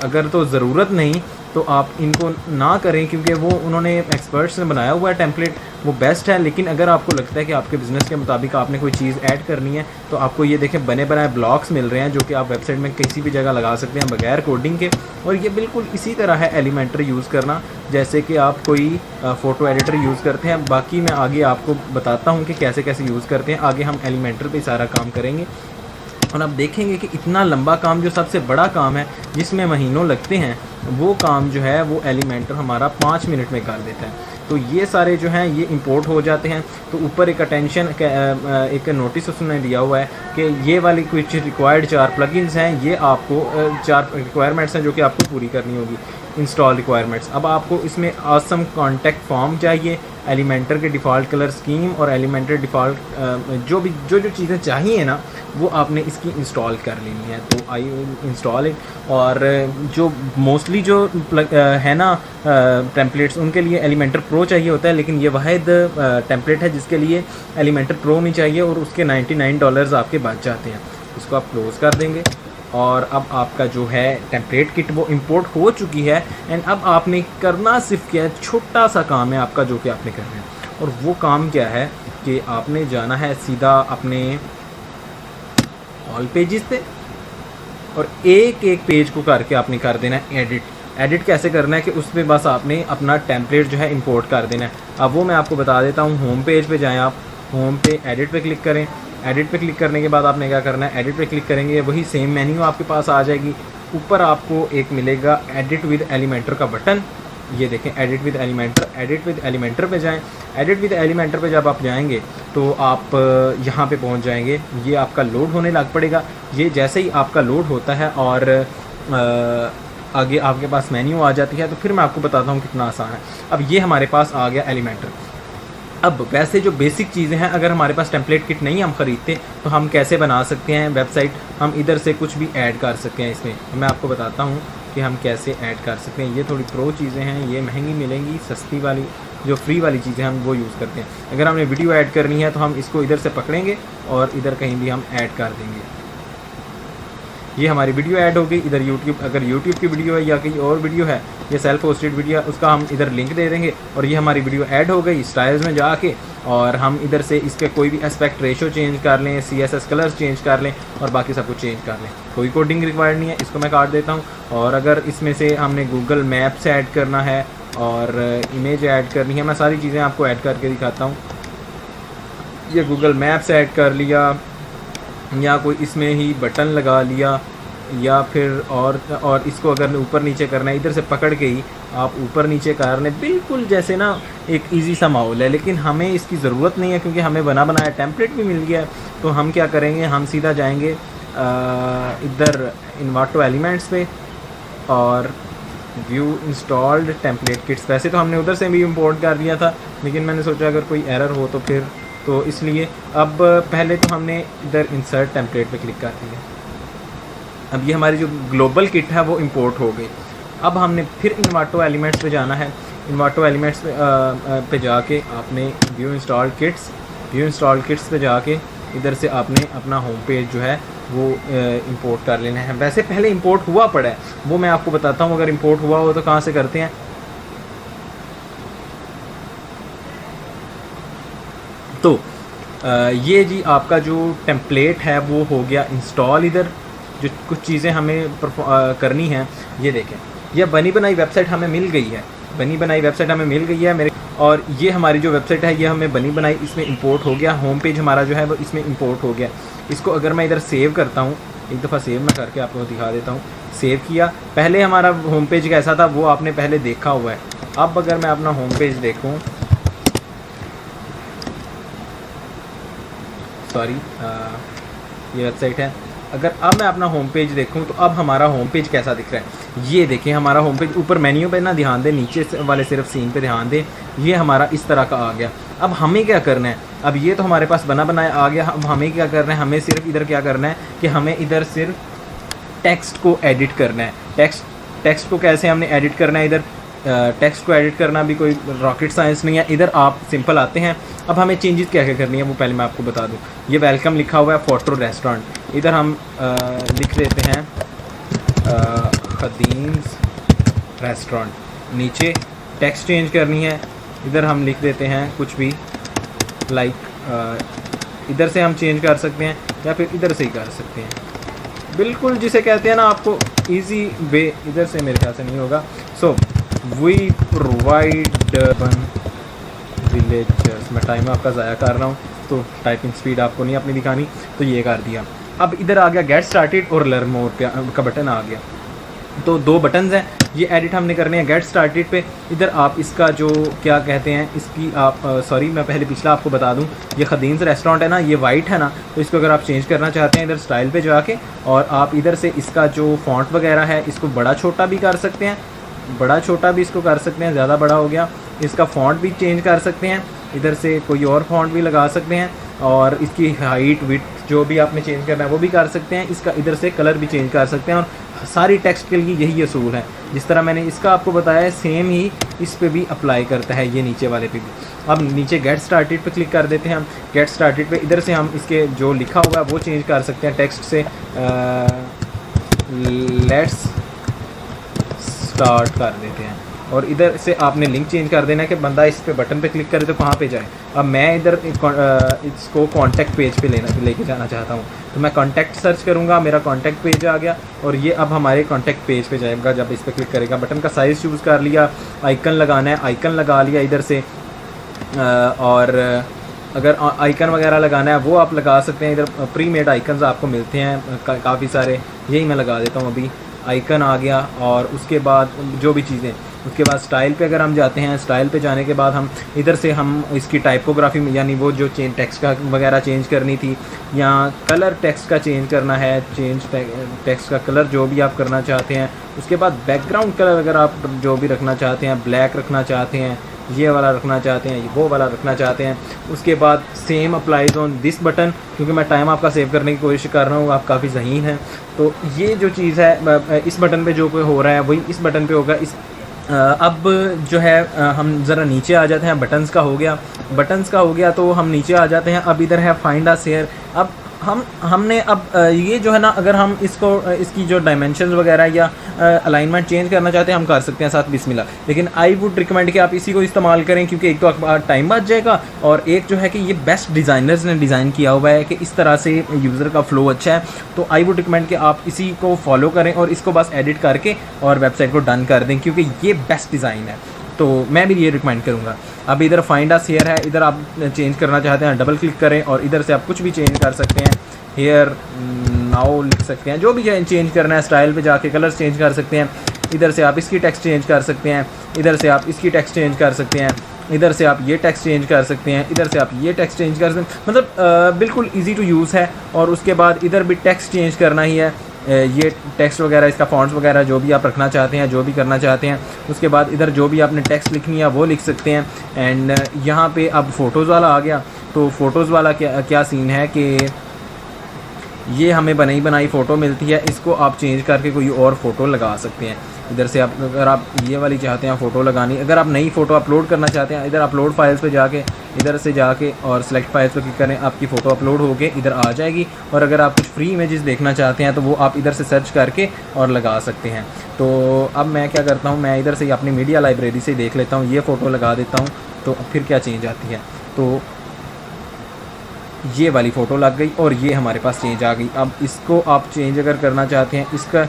अगर तो ज़रूरत नहीं तो आप इनको ना करें, क्योंकि वो उन्होंने एक्सपर्ट्स ने बनाया हुआ है टेम्पलेट, वो बेस्ट है। लेकिन अगर आपको लगता है कि आपके बिज़नेस के मुताबिक आपने कोई चीज़ ऐड करनी है तो आपको ये देखें बने बनाए ब्लॉक्स मिल रहे हैं जो कि आप वेबसाइट में किसी भी जगह लगा सकते हैं बगैर कोडिंग के। और ये बिल्कुल इसी तरह है एलिमेंटर यूज़ करना, जैसे कि आप कोई फ़ोटो एडिटर यूज़ करते हैं। बाकी मैं आगे आपको बताता हूँ कि कैसे कैसे यूज़ करते हैं। आगे हम एलिमेंटर पर सारा काम करेंगे। और आप देखेंगे कि इतना लंबा काम, जो सबसे बड़ा काम है जिसमें महीनों लगते हैं, वो काम जो है वो एलिमेंटर हमारा 5 मिनट में कर देता है। तो ये सारे जो हैं ये इंपोर्ट हो जाते हैं। तो ऊपर एक अटेंशन एक नोटिस उसने दिया हुआ है कि ये वाली कुछ रिक्वायर्ड 4 प्लगइन्स हैं, ये आपको 4 रिक्वायरमेंट्स हैं जो कि आपको पूरी करनी होगी, इंस्टॉल रिक्वायरमेंट्स। अब आपको इसमें आसम कॉन्टैक्ट फॉर्म चाहिए, एलिमेंटर के डिफ़ॉल्ट कलर स्कीम और एलिमेंटर डिफ़ॉल्ट जो चीज़ें चाहिए ना, वो आपने इसकी इंस्टॉल कर लेनी है। तो आई इंस्टॉल इट। और जो मोस्टली जो है ना टेम्पलेट्स, उनके लिए एलिमेंटर प्रो चाहिए होता है, लेकिन ये वाहिद टेम्पलेट है जिसके लिए एलिमेंटर प्रो नहीं चाहिए, और उसके $99 आपके बच जाते हैं। इसको आप क्लोज़ कर देंगे और अब आपका जो है टेम्पलेट किट वो इंपोर्ट हो चुकी है। एंड अब आपने करना सिर्फ क्या है, छोटा सा काम है आपका जो कि आपने करना है। और वो काम क्या है कि आपने जाना है सीधा अपने ऑल पेजेस पे, और एक एक पेज को करके आपने कर देना है एडिट कैसे करना है कि उसमें बस आपने अपना टेम्पलेट जो है इंपोर्ट कर देना है। अब वो मैं आपको बता देता हूँ। होम पेज पे जाएं आप, होम पे एडिट पे क्लिक करें। एडिट पे क्लिक करने के बाद आपने क्या करना है, एडिट पे क्लिक करेंगे, वही सेम मेन्यू आपके पास आ जाएगी। ऊपर आपको एक मिलेगा एडिट विद एलिमेंटर का बटन, ये देखें एडिट विद एलिमेंटर पे जाएं। एडिट विद एलिमेंटर पे जब आप जाएंगे तो आप यहाँ पे पहुँच जाएंगे। ये आपका लोड होने लग पड़ेगा। ये जैसे ही आपका लोड होता है और आगे आपके पास मेन्यू आ जाती है, तो फिर मैं आपको बताता हूँ कितना आसान है। अब ये हमारे पास आ गया एलिमेंटर। अब वैसे जो बेसिक चीज़ें हैं, अगर हमारे पास टेम्पलेट किट नहीं हम ख़रीदते तो हम कैसे बना सकते हैं वेबसाइट, हम इधर से कुछ भी ऐड कर सकते हैं इसमें। मैं आपको बताता हूँ कि हम कैसे ऐड कर सकते हैं। ये थोड़ी प्रो चीज़ें हैं, ये महंगी मिलेंगी, सस्ती वाली जो फ्री वाली चीज़ें हम वो यूज़ करते हैं। अगर हमने वीडियो ऐड करनी है तो हम इसको इधर से पकड़ेंगे और इधर कहीं भी हम ऐड कर देंगे। ये हमारी वीडियो ऐड हो गई। इधर यूट्यूब, अगर यूट्यूब की वीडियो है या कहीं और वीडियो है, ये सेल्फ होस्टेड वीडियो है, उसका हम इधर लिंक दे देंगे और ये हमारी वीडियो ऐड हो गई। स्टाइल्स में जाके और हम इधर से इसके कोई भी एस्पेक्ट रेशो चेंज कर लें, CSS कलर्स चेंज कर लें और बाकी सब कुछ चेंज कर लें। कोई कोडिंग रिक्वायर्ड नहीं है, इसको मैं काट देता हूँ। और अगर इसमें से हमने गूगल मैप्स ऐड करना है और इमेज ऐड करनी है, मैं सारी चीज़ें आपको ऐड करके दिखाता हूँ। ये गूगल मैप्स ऐड कर लिया, या कोई इसमें ही बटन लगा लिया, या फिर और इसको अगर ऊपर नीचे करना है, इधर से पकड़ के ही आप ऊपर नीचे कर लें, बिल्कुल जैसे ना एक इजी सा माहौल है। लेकिन हमें इसकी ज़रूरत नहीं है क्योंकि हमें बना बनाया टेम्पलेट भी मिल गया है। तो हम क्या करेंगे, हम सीधा जाएंगे इधर इन्वाटो एलिमेंट्स पे और व्यू इंस्टॉल्ड टेम्पलेट किट्स। वैसे तो हमने उधर से भी इंपोर्ट कर दिया था, लेकिन मैंने सोचा अगर कोई एरर हो तो फिर, तो इसलिए अब पहले तो हमने इधर इंसर्ट टेम्पलेट पे क्लिक कर दिया। अब ये हमारी जो ग्लोबल किट है वो इंपोर्ट हो गई। अब हमने फिर इन्वाटो एलिमेंट्स पे जाना है। इन्वाटो एलिमेंट्स पे जाके आपने व्यू इंस्टॉल किट्स पे जाके इधर से आपने अपना होम पेज जो है वो इंपोर्ट कर लेना है। वैसे पहले इंपोर्ट हुआ पड़ा है, वो मैं आपको बताता हूँ। अगर इंपोर्ट हुआ हो तो कहाँ से करते हैं। तो ये जी आपका जो टेम्पलेट है वो हो गया इंस्टॉल। इधर जो कुछ चीज़ें हमें करनी हैं, ये देखें, यह बनी बनाई वेबसाइट हमें मिल गई है। बनी बनाई वेबसाइट हमें मिल गई है मेरे, और ये हमारी जो वेबसाइट है ये हमें बनी बनाई इसमें इंपोर्ट हो गया। होम पेज हमारा जो है वो इसमें इंपोर्ट हो गया। इसको अगर मैं इधर सेव करता हूँ, एक दफ़ा सेव मैं करके आपको दिखा देता हूँ। सेव किया, पहले हमारा होम पेज कैसा था वो आपने पहले देखा हुआ है। अब अगर मैं अपना होम पेज देखूँ, सॉरी ये वेबसाइट है, अगर अब मैं अपना होम पेज देखूं तो अब हमारा होम पेज कैसा दिख रहा है। ये देखें हमारा होम पेज, ऊपर मेन्यू पे ना ध्यान दें, नीचे वाले सिर्फ सीन पे ध्यान दें, ये हमारा इस तरह का आ गया। अब हमें क्या करना है, अब ये तो हमारे पास बना बनाया आ गया। अब हमें क्या करना है, हमें सिर्फ इधर क्या करना है कि हमें इधर सिर्फ टेक्स्ट को एडिट करना है। टेक्स्ट को कैसे हमने एडिट करना है, इधर टेक्स्ट को एडिट करना भी कोई रॉकेट साइंस नहीं है। इधर आप सिंपल आते हैं। अब हमें चेंजेस क्या क्या करनी है वो पहले मैं आपको बता दूं। ये वेलकम लिखा हुआ है फोटो रेस्टोरेंट, इधर हम लिख देते हैं खदीम्स रेस्टोरेंट। नीचे टेक्स्ट चेंज करनी है, इधर हम लिख देते हैं कुछ भी, लाइक इधर से हम चेंज कर सकते हैं या फिर इधर से ही कर सकते हैं। बिल्कुल जिसे कहते हैं ना आपको इजी वे, इधर से मेरे ख्याल से नहीं होगा। So we provide villagers. मैं टाइम आपका ज़ाया कर रहा हूँ तो टाइपिंग स्पीड आपको नहीं अपनी दिखानी, तो ये कर दिया। अब इधर आ गया गेट स्टार्टेड और लर्न मोर का बटन आ गया। तो दो बटन्स हैं, ये एडिट हमने करने हैं गेट स्टार्टेड पे। इधर आप इसका जो क्या कहते हैं इसकी आप सॉरी मैं पहले पिछला आपको बता दूं, ये खदीम्स रेस्टोरेंट है ना, ये वाइट है ना, तो इसको अगर आप चेंज करना चाहते हैं इधर स्टाइल पे जाके, और आप इधर से इसका जो फॉन्ट वगैरह है इसको बड़ा छोटा भी कर सकते हैं, बड़ा छोटा भी इसको कर सकते हैं, ज़्यादा बड़ा हो गया। इसका फॉन्ट भी चेंज कर सकते हैं, इधर से कोई और फॉन्ट भी लगा सकते हैं, और इसकी हाइट विड्थ जो भी आपने चेंज करना है वो भी कर सकते हैं। इसका इधर से कलर भी चेंज कर सकते हैं, और सारी टेक्स्ट के लिए यही असूल है। जिस तरह मैंने इसका आपको बताया है सेम ही इस पे भी अप्लाई करता है, ये नीचे वाले पे भी। अब नीचे गेट स्टार्टेड पे क्लिक कर देते हैं हम। गेट स्टार्टेड पे इधर से हम इसके जो लिखा हुआ है वो चेंज कर सकते हैं टेक्स्ट से, लेट्स स्टार्ट कर देते हैं, और इधर से आपने लिंक चेंज कर देना है कि बंदा इस पे बटन पे क्लिक करे तो कहाँ पे जाए। अब मैं इधर इसको कॉन्टैक्ट पेज पे लेके जाना चाहता हूँ, तो मैं कॉन्टैक्ट सर्च करूँगा, मेरा कॉन्टैक्ट पेज आ गया, और ये अब हमारे कॉन्टैक्ट पेज पे जाएगा जब इस पर क्लिक करेगा। बटन का साइज़ चूज़ कर लिया, आइकन लगाना है, आइकन लगा लिया इधर से, और अगर आइकन वगैरह लगाना है वो आप लगा सकते हैं। इधर प्री मेड आइकन्स आपको मिलते हैं काफ़ी सारे, यही मैं लगा देता हूँ अभी। आइकन आ गया, और उसके बाद जो भी चीज़ें, उसके बाद स्टाइल पे अगर हम जाते हैं, स्टाइल पे जाने के बाद हम इधर से हम इसकी टाइपोग्राफी में, यानी वो जो टेक्स्ट का वगैरह चेंज करनी थी, या कलर टेक्स्ट का चेंज करना है, टेक्स्ट का कलर जो भी आप करना चाहते हैं। उसके बाद बैकग्राउंड कलर अगर आप जो भी रखना चाहते हैं, ब्लैक रखना चाहते हैं, ये वाला रखना चाहते हैं, वो वाला रखना चाहते हैं। उसके बाद same applies on this button, क्योंकि मैं टाइम आपका सेव करने की कोशिश कर रहा हूँ, आप काफ़ी ज़हीन हैं। तो ये जो चीज़ है इस बटन पे जो हो रहा है वही इस बटन पे होगा। अब जो है हम ज़रा नीचे आ जाते हैं। बटन्स का हो गया तो हम नीचे आ जाते हैं। अब इधर है फाइंड अ शेयर। अब हमने अब ये जो है ना, अगर हम इसकी जो डायमेंशंस वगैरह या अलाइनमेंट चेंज करना चाहते हैं हम कर सकते हैं साथ बिस्मिल्लाह, लेकिन आई वुड रिकमेंड कि आप इसी को इस्तेमाल करें, क्योंकि एक तो टाइम बच जाएगा, और एक जो है कि ये बेस्ट डिज़ाइनर्स ने डिज़ाइन किया हुआ है कि इस तरह से यूज़र का फ़्लो अच्छा है। तो आई वुड रिकमेंड कि आप इसी को फॉलो करें और इसको बस एडिट करके और वेबसाइट को डन कर दें, क्योंकि ये बेस्ट डिज़ाइन है। तो मैं भी ये रिकमेंड करूँगा। अब इधर फाइंड अ शेयर है, इधर आप चेंज करना चाहते हैं डबल क्लिक करें, और इधर से आप कुछ भी चेंज कर सकते हैं। हेयर नाउ लिख सकते हैं, जो भी चेंज करना है। स्टाइल पे जाके कलर्स चेंज कर सकते हैं। इधर से आप इसकी टेक्स्ट चेंज कर सकते हैं, इधर से आप इसकी टेक्स्ट चेंज कर सकते हैं, इधर से आप ये टेक्स्ट चेंज कर सकते हैं, इधर से आप ये टेक्स्ट चेंज कर सकते हैं। मतलब बिल्कुल ईजी टू यूज़ है। और उसके बाद इधर भी टेक्स्ट चेंज करना ही है, ये टेक्स्ट वगैरह, इसका फॉन्ट्स वगैरह जो भी आप रखना चाहते हैं, जो भी करना चाहते हैं। उसके बाद इधर जो भी आपने टेक्स्ट लिखनी है वो लिख सकते हैं। एंड यहाँ पे अब फ़ोटोज़ वाला आ गया। तो फ़ोटोज़ वाला क्या सीन है कि ये हमें बनी बनाई फ़ोटो मिलती है, इसको आप चेंज करके कोई और फ़ोटो लगा सकते हैं। इधर से आप अगर आप ये वाली चाहते हैं फ़ोटो लगानी, अगर आप नई फ़ोटो अपलोड करना चाहते हैं, इधर अपलोड फाइल्स पे जाके इधर से जाके और सेलेक्ट फाइल्स पे क्लिक करें, आपकी फ़ोटो अपलोड होके इधर आ जाएगी। और अगर आप कुछ फ्री इमेजेस देखना चाहते हैं तो वो आप इधर से सर्च करके और लगा सकते हैं। तो अब मैं क्या करता हूँ, मैं इधर से अपनी मीडिया लाइब्रेरी से देख लेता हूँ, ये फ़ोटो लगा देता हूँ। तो फिर क्या चेंज आती है, तो ये वाली फ़ोटो लग गई और ये हमारे पास चेंज आ गई। अब इसको आप चेंज अगर करना चाहते हैं, इसका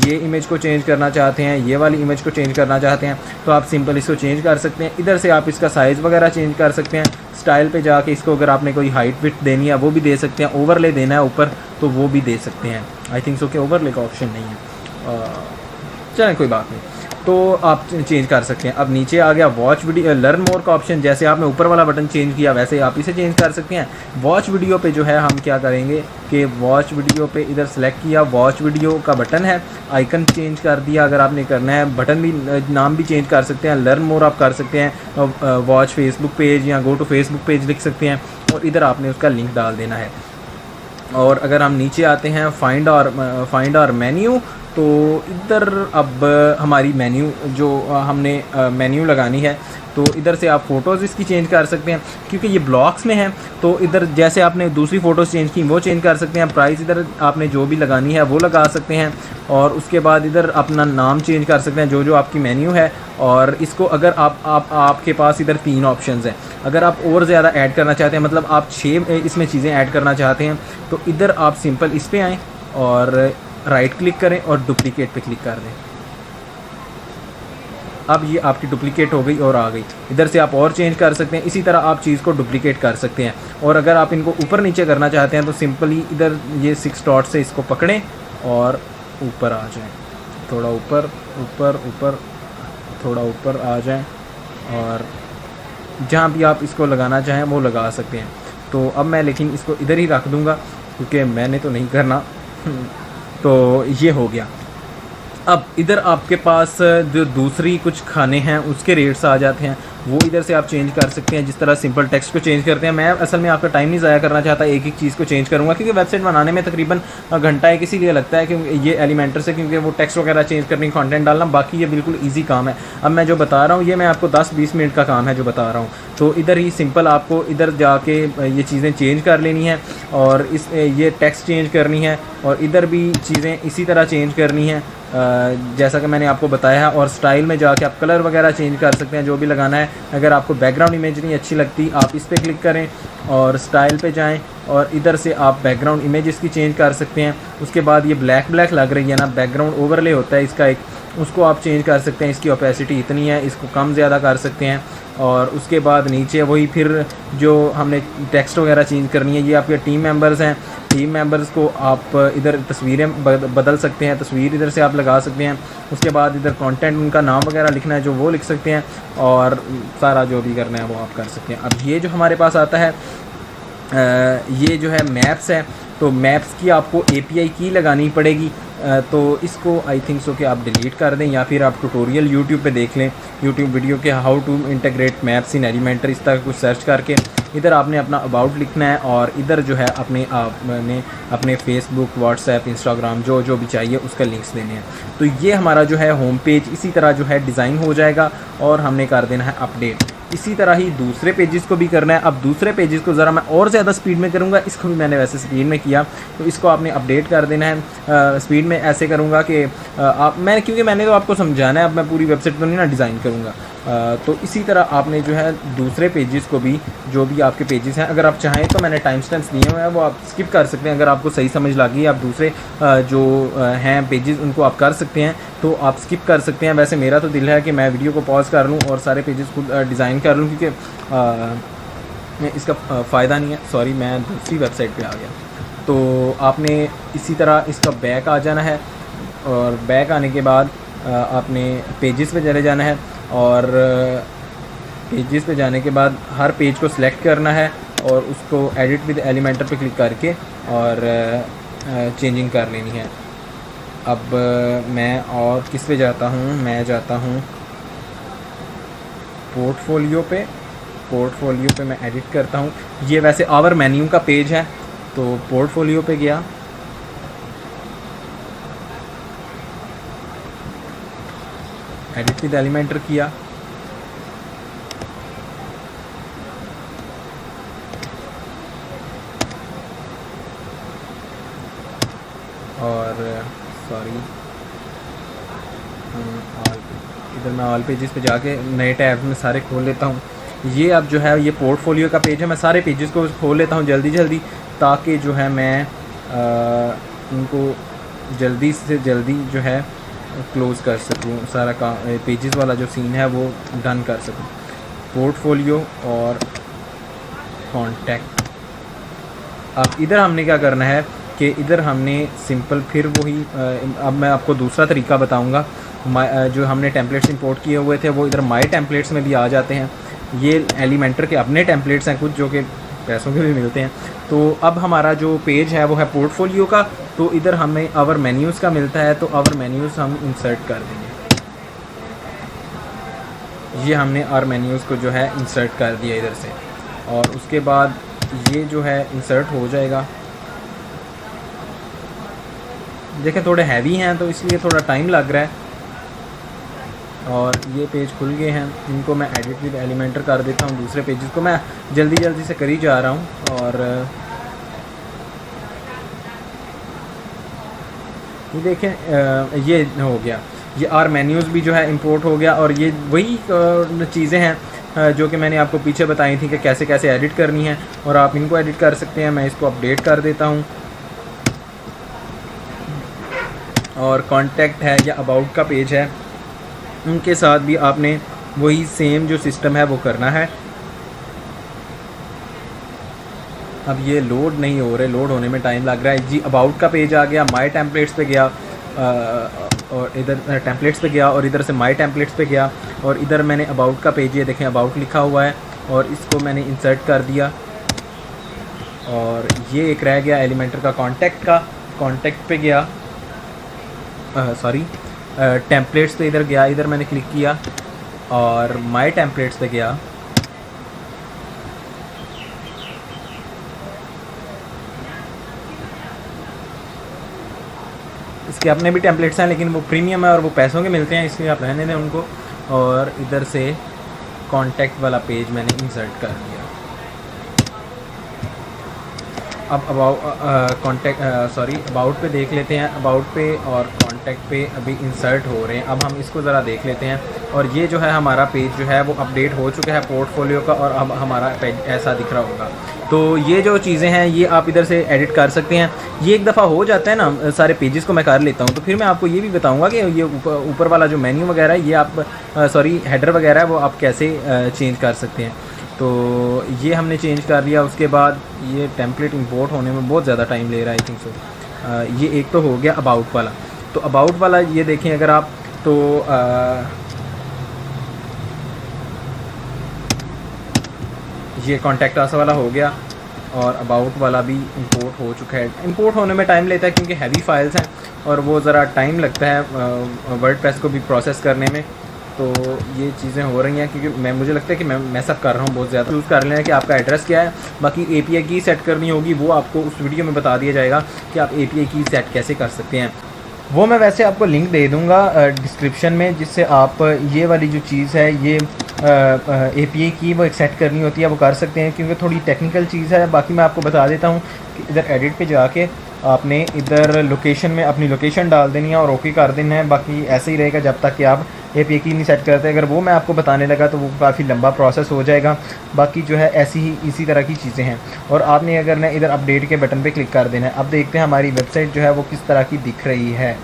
ये इमेज को चेंज करना चाहते हैं, ये वाली इमेज को चेंज करना चाहते हैं, तो आप सिंपल इसको चेंज कर सकते हैं। इधर से आप इसका साइज़ वगैरह चेंज कर सकते हैं। स्टाइल पे जाके इसको अगर आपने कोई हाइट विड्थ देनी है वो भी दे सकते हैं। ओवरले देना है ऊपर तो वो भी दे सकते हैं। आई थिंक सो कि ओवरले का ऑप्शन नहीं है, चलें कोई बात नहीं, तो आप चेंज कर सकते हैं। अब नीचे आ गया वॉच वीडियो, लर्न मोर का ऑप्शन। जैसे आपने ऊपर वाला बटन चेंज किया वैसे आप इसे चेंज कर सकते हैं। वॉच वीडियो पे जो है हम क्या करेंगे कि वॉच वीडियो पे इधर सेलेक्ट किया, वॉच वीडियो का बटन है, आइकन चेंज कर दिया। अगर आपने करना है बटन भी, नाम भी चेंज कर सकते हैं। लर्न मोर आप कर सकते हैं, वॉच फेसबुक पेज या गो टू फेसबुक पेज लिख सकते हैं, और इधर आपने उसका लिंक डाल देना है। और अगर हम नीचे आते हैं फाइंड और मेन्यू, तो इधर अब हमारी मेन्यू जो हमने मेन्यू लगानी है, तो इधर से आप फ़ोटोज़ इसकी चेंज कर सकते हैं, क्योंकि ये ब्लॉक्स में है। तो इधर जैसे आपने दूसरी फ़ोटोज़ चेंज की वो चेंज कर सकते हैं। प्राइस इधर आपने जो भी लगानी है वो लगा सकते हैं। और उसके बाद इधर अपना नाम चेंज कर सकते हैं जो आपकी मेन्यू है। और इसको अगर आपके पास इधर 3 ऑप्शंस हैं। अगर आप और ज़्यादा ऐड करना चाहते हैं, मतलब आप 6 इसमें चीज़ें ऐड करना चाहते हैं, तो इधर आप सिंपल इस पर आएँ और राइट क्लिक करें और डुप्लीकेट पे क्लिक कर दें। अब ये आपकी डुप्लीकेट हो गई और आ गई। इधर से आप और चेंज कर सकते हैं। इसी तरह आप चीज़ को डुप्लीकेट कर सकते हैं। और अगर आप इनको ऊपर नीचे करना चाहते हैं तो सिंपली इधर ये 6 डॉट से इसको पकड़ें और ऊपर आ जाएं, थोड़ा ऊपर ऊपर ऊपर, थोड़ा ऊपर आ जाएं और जहाँ भी आप इसको लगाना चाहें वो लगा सकते हैं। तो अब मैं लेकिन इसको इधर ही रख दूँगा क्योंकि मैंने तो नहीं करना। तो ये हो गया। अब इधर आपके पास जो दूसरी कुछ खाने हैं उसके रेट्स आ जाते हैं, वो इधर से आप चेंज कर सकते हैं। जिस तरह सिंपल टेक्स्ट को चेंज करते हैं, मैं असल में आपका टाइम नहीं ज़ाया करना चाहता, एक एक चीज़ को चेंज करूँगा क्योंकि वेबसाइट बनाने में तकरीबन घंटा एक इसीलिए लगता है कि ये एलिमेंटर से, क्योंकि वो टेक्स्ट वगैरह चेंज करनी, कंटेंट डालना, बाकी ये बिल्कुल ईजी काम है। अब मैं जो बता रहा हूँ ये मैं आपको 10-20 मिनट का काम है जो बता रहा हूँ। तो इधर ही सिंपल आपको इधर जाके ये चीज़ें चेंज कर लेनी है और ये टेक्स्ट चेंज करनी है और इधर भी चीज़ें इसी तरह चेंज करनी है जैसा कि मैंने आपको बताया है। और स्टाइल में जाके आप कलर वगैरह चेंज कर सकते हैं जो भी लगाना है। अगर आपको बैकग्राउंड इमेज नहीं अच्छी लगती आप इस पर क्लिक करें और स्टाइल पे जाएं और इधर से आप बैकग्राउंड इमेज इसकी चेंज कर सकते हैं। उसके बाद ये ब्लैक लग रही है ना, बैकग्राउंड ओवरले होता है इसका एक, उसको आप चेंज कर सकते हैं। इसकी ओपेसिटी इतनी है, इसको कम ज़्यादा कर सकते हैं। और उसके बाद नीचे वही फिर जो हमने टेक्स्ट वगैरह चेंज करनी है, ये आपके टीम मेंबर्स हैं, टीम मेंबर्स को आप इधर तस्वीरें बदल सकते हैं, तस्वीर इधर से आप लगा सकते हैं। उसके बाद इधर कंटेंट उनका नाम वगैरह लिखना है जो वो लिख सकते हैं और सारा जो भी करना है वो आप कर सकते हैं। अब ये जो हमारे पास आता है ये जो है मैप्स है, तो मैप्स की आपको API की लगानी पड़ेगी। तो इसको आई थिंक सो कि आप डिलीट कर दें या फिर आप ट्यूटोरियल यूट्यूब पे देख लें, यूट्यूब वीडियो के how to integrate maps in Elementor, इस तरह कुछ सर्च करके इधर आपने अपना अबाउट लिखना है और इधर जो है आपने अपने फेसबुक, व्हाट्सएप, इंस्टाग्राम जो भी चाहिए उसका लिंक्स देने हैं। तो ये हमारा जो है होम पेज इसी तरह जो है डिज़ाइन हो जाएगा और हमने कर देना है अपडेट। इसी तरह ही दूसरे पेजेस को भी करना है। अब दूसरे पेजेस को ज़रा मैं और ज़्यादा स्पीड में करूँगा, इसको भी मैंने वैसे स्पीड में किया, तो इसको आपने अपडेट कर देना है। स्पीड में ऐसे करूँगा कि क्योंकि मैंने तो आपको समझाना है, अब मैं पूरी वेबसाइट तो नहीं ना डिज़ाइन करूँगा। तो इसी तरह आपने जो है दूसरे पेजेस को भी, जो भी आपके पेजेस हैं, अगर आप चाहें तो मैंने टाइम स्टैम्प्स दिए हुए हैं वो आप स्किप कर सकते हैं। अगर आपको सही समझ लगी आप दूसरे जो हैं पेजेस उनको आप कर सकते हैं तो आप स्किप कर सकते हैं। वैसे मेरा तो दिल है कि मैं वीडियो को पॉज कर लूँ और सारे पेजेस खुद डिज़ाइन कर लूँ क्योंकि इसका फ़ायदा नहीं है। सॉरी, मैं दूसरी वेबसाइट पे आ गया। तो आपने इसी तरह इसका बैक आ जाना है और बैक आने के बाद आपने पेजेस पे चले जाना है और पेजेस पे जाने के बाद हर पेज को सिलेक्ट करना है और उसको एडिट विद एलिमेंटर पे क्लिक करके और चेंजिंग कर लेनी है। अब मैं और किस पे जाता हूँ, मैं जाता हूँ पोर्टफोलियो पे मैं एडिट करता हूँ। ये वैसे आवर मेन्यू का पेज है, तो पोर्टफोलियो पे गया, एडिट विद एलिमेंटर किया और सॉरी इधर मैं ऑल पेजेस पे जाके नए टैब में सारे खोल लेता हूँ। ये अब जो है ये पोर्टफोलियो का पेज है, मैं सारे पेजेस को खोल लेता हूँ जल्दी ताकि जो है मैं उनको जल्दी से जल्दी जो है क्लोज़ कर सकूँ, सारा काम पेजेस वाला जो सीन है वो डन कर सकूँ। पोर्टफोलियो और कॉन्टैक्ट। अब इधर हमने क्या करना है कि इधर हमने सिंपल फिर वही अब मैं आपको दूसरा तरीका बताऊंगा। जो हमने टेम्पलेट्स इंपोर्ट किए हुए थे वो इधर माई टेम्पलेट्स में भी आ जाते हैं। ये एलिमेंटर के अपने टेम्पलेट्स हैं कुछ जो कि पैसों के भी मिलते हैं। तो अब हमारा जो पेज है वो है पोर्टफोलियो का, तो इधर हमें आवर मेन्यूज़ का मिलता है, तो आवर मेन्यूज़ हम इंसर्ट कर देंगे। ये हमने आवर मेन्यूज़ को जो है इंसर्ट कर दिया इधर से और उसके बाद ये जो है इंसर्ट हो जाएगा। देखें थोड़े हैवी हैं तो इसलिए थोड़ा टाइम लग रहा है और ये पेज खुल गए हैं। इनको मैं एडिट विद एलिमेंटर कर देता हूँ। दूसरे पेजेस को मैं जल्दी से कर ही जा रहा हूँ और ये देखें ये हो गया। ये आर मेन्यूज़ भी जो है इंपोर्ट हो गया और ये वही चीज़ें हैं जो कि मैंने आपको पीछे बताई थी कि कैसे कैसे एडिट करनी है और आप इनको एडिट कर सकते हैं। मैं इसको अपडेट कर देता हूँ और कॉन्टैक्ट है या अबाउट का पेज है, उनके साथ भी आपने वही सेम जो सिस्टम है वो करना है। अब ये लोड नहीं हो रहे, लोड होने में टाइम लग रहा है जी। अबाउट का पेज आ गया, माई टेम्पलेट्स पे गया और इधर टेम्पलेट्स पे गया और इधर से माई टेम्पलेट्स पे गया और इधर मैंने अबाउट का पेज, ये देखें अबाउट लिखा हुआ है और इसको मैंने इंसर्ट कर दिया। और ये एक रह गया एलिमेंटर का कॉन्टैक्ट का, कॉन्टैक्ट पे गया, सॉरी टेम्पलेट्स पे इधर गया, इधर मैंने क्लिक किया और माई टेम्पलेट्स पे गया। इसके अपने भी टेम्पलेट्स हैं लेकिन वो प्रीमियम है और वो पैसों के मिलते हैं, इसलिए आप रहने दें उनको। और इधर से कॉन्टैक्ट वाला पेज मैंने इंसर्ट कर दिया। अब अबाउट पे देख लेते हैं। अबाउट पे और कॉन्टैक्ट पे अभी इंसर्ट हो रहे हैं। अब हम इसको ज़रा देख लेते हैं। और ये जो है हमारा पेज जो है वो अपडेट हो चुका है पोर्टफोलियो का और अब हमारा पेज ऐसा दिख रहा होगा। तो ये जो चीज़ें हैं ये आप इधर से एडिट कर सकते हैं। ये एक दफ़ा हो जाता है ना, सारे पेजेस को मैं कर लेता हूँ तो फिर मैं आपको ये भी बताऊँगा कि ये ऊपर वाला जो मेन्यू वगैरह है ये आप हेडर वगैरह है वो आप कैसे चेंज कर सकते हैं। तो ये हमने चेंज कर लिया। उसके बाद ये टेम्पलेट इंपोर्ट होने में बहुत ज़्यादा टाइम ले रहा है, आई थिंक सो। ये एक तो हो गया अबाउट वाला। तो अबाउट वाला ये देखें अगर आप तो ये कॉन्टैक्ट अस वाला हो गया और अबाउट वाला भी इंपोर्ट हो चुका है। इंपोर्ट होने में टाइम लेता है क्योंकि हैवी फाइल्स हैं और वो ज़रा टाइम लगता है वर्डप्रेस को भी प्रोसेस करने में। तो ये चीज़ें हो रही हैं क्योंकि मुझे लगता है कि मैं मैसअप कर रहा हूँ बहुत ज़्यादा। चूज़ कर लेना है कि आपका एड्रेस क्या है। बाकी API की सेट करनी होगी वो आपको उस वीडियो में बता दिया जाएगा कि आप API की सेट कैसे कर सकते हैं। वो मैं वैसे आपको लिंक दे दूँगा डिस्क्रिप्शन में, जिससे आप ये वाली जो चीज़ है ये API की वो एक सेट करनी होती है वो कर सकते हैं, क्योंकि थोड़ी टेक्निकल चीज़ है। बाकी मैं आपको बता देता हूँ कि इधर एडिट पे जाके आपने इधर लोकेशन में अपनी लोकेशन डाल देनी है और ओके कर देना है। बाकी ऐसे ही रहेगा जब तक कि आप API की नहीं सेट करते। अगर वो मैं आपको बताने लगा तो वो काफ़ी लंबा प्रोसेस हो जाएगा। बाकी जो है ऐसी ही इसी तरह की चीज़ें हैं। और आपने अगर ना इधर अपडेट के बटन पे क्लिक कर देना है। अब देखते हैं हमारी वेबसाइट जो है वो किस तरह की दिख रही है।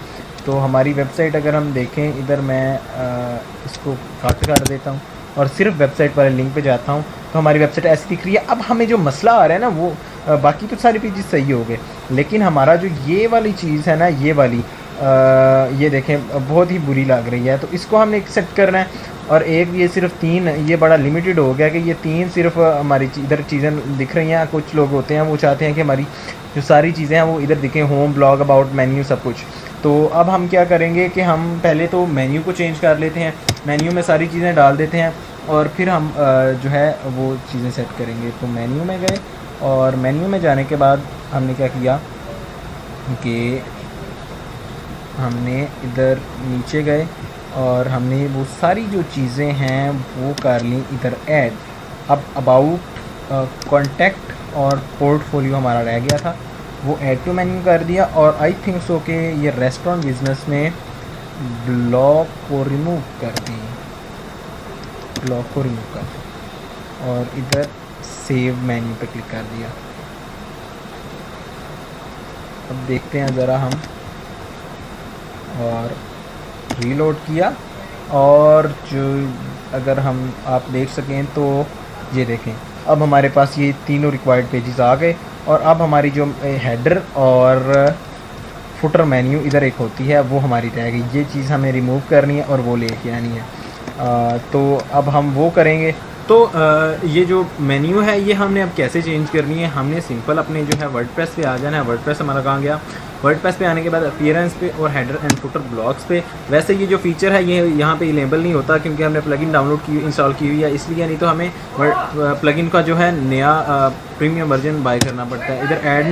तो हमारी वेबसाइट अगर हम देखें, इधर मैं इसको कट कर देता हूँ और सिर्फ वेबसाइट वाले लिंक पे जाता हूँ तो हमारी वेबसाइट ऐसी दिख रही है। अब हमें जो मसला आ रहा है ना वो बाकी तो सारे पेजेस सही हो गए, लेकिन हमारा जो ये वाली चीज़ है ना, ये वाली ये देखें बहुत ही बुरी लग रही है। तो इसको हमने एक्सेप्ट करना है। और एक ये सिर्फ 3, ये बड़ा लिमिटेड हो गया कि ये 3 सिर्फ हमारी इधर चीज़ें दिख रही हैं। कुछ लोग होते हैं वो चाहते हैं कि हमारी जो सारी चीज़ें हैं वो इधर दिखें, होम, ब्लॉग, अबाउट, मेन्यू, सब कुछ। तो अब हम क्या करेंगे कि हम पहले तो मेन्यू को चेंज कर लेते हैं, मेन्यू में सारी चीज़ें डाल देते हैं और फिर हम जो है वो चीज़ें सेट करेंगे। तो मेन्यू में गए और मेन्यू में जाने के बाद हमने क्या किया कि हमने इधर नीचे गए और हमने वो सारी जो चीज़ें हैं वो कर ली इधर ऐड। अब अबाउट, कॉन्टैक्ट और पोर्टफोलियो हमारा रह गया था, वो ऐड टू मेन्यू कर दिया। और आई थिंक सो कि ये रेस्टोरेंट बिजनेस में ब्लॉक को रिमूव कर दी, ब्लॉक को रिमूव कर दिया और इधर सेव मेन्यू पे क्लिक कर दिया। अब देखते हैं ज़रा हम, और रीलोड किया और जो अगर हम आप देख सकें तो ये देखें अब हमारे पास ये तीनों रिक्वायर्ड पेजेस आ गए। और अब हमारी जो हेडर और फुटर मेन्यू इधर एक होती है वो हमारी रह गई। ये चीज़ हमें रिमूव करनी है और वो लेके आनी है। तो अब हम वो करेंगे। तो ये जो मेन्यू है ये हमने अब कैसे चेंज करनी है, हमने सिंपल अपने जो है वर्डप्रेस पे आ जाना है। वर्डप्रेस हमारा कहाँ गया, वर्डप्रेस पे आने के बाद अपीयरेंस पे और हेडर एंड फुटर ब्लॉक्स पे। वैसे ये जो फीचर है ये यहाँ पे इनेबल नहीं होता क्योंकि हमने प्लगइन डाउनलोड की इंस्टॉल की हुई है, इसलिए नहीं तो हमें प्लगइन का जो है नया प्रीमियम वर्जन बाय करना पड़ता है। इधर ऐड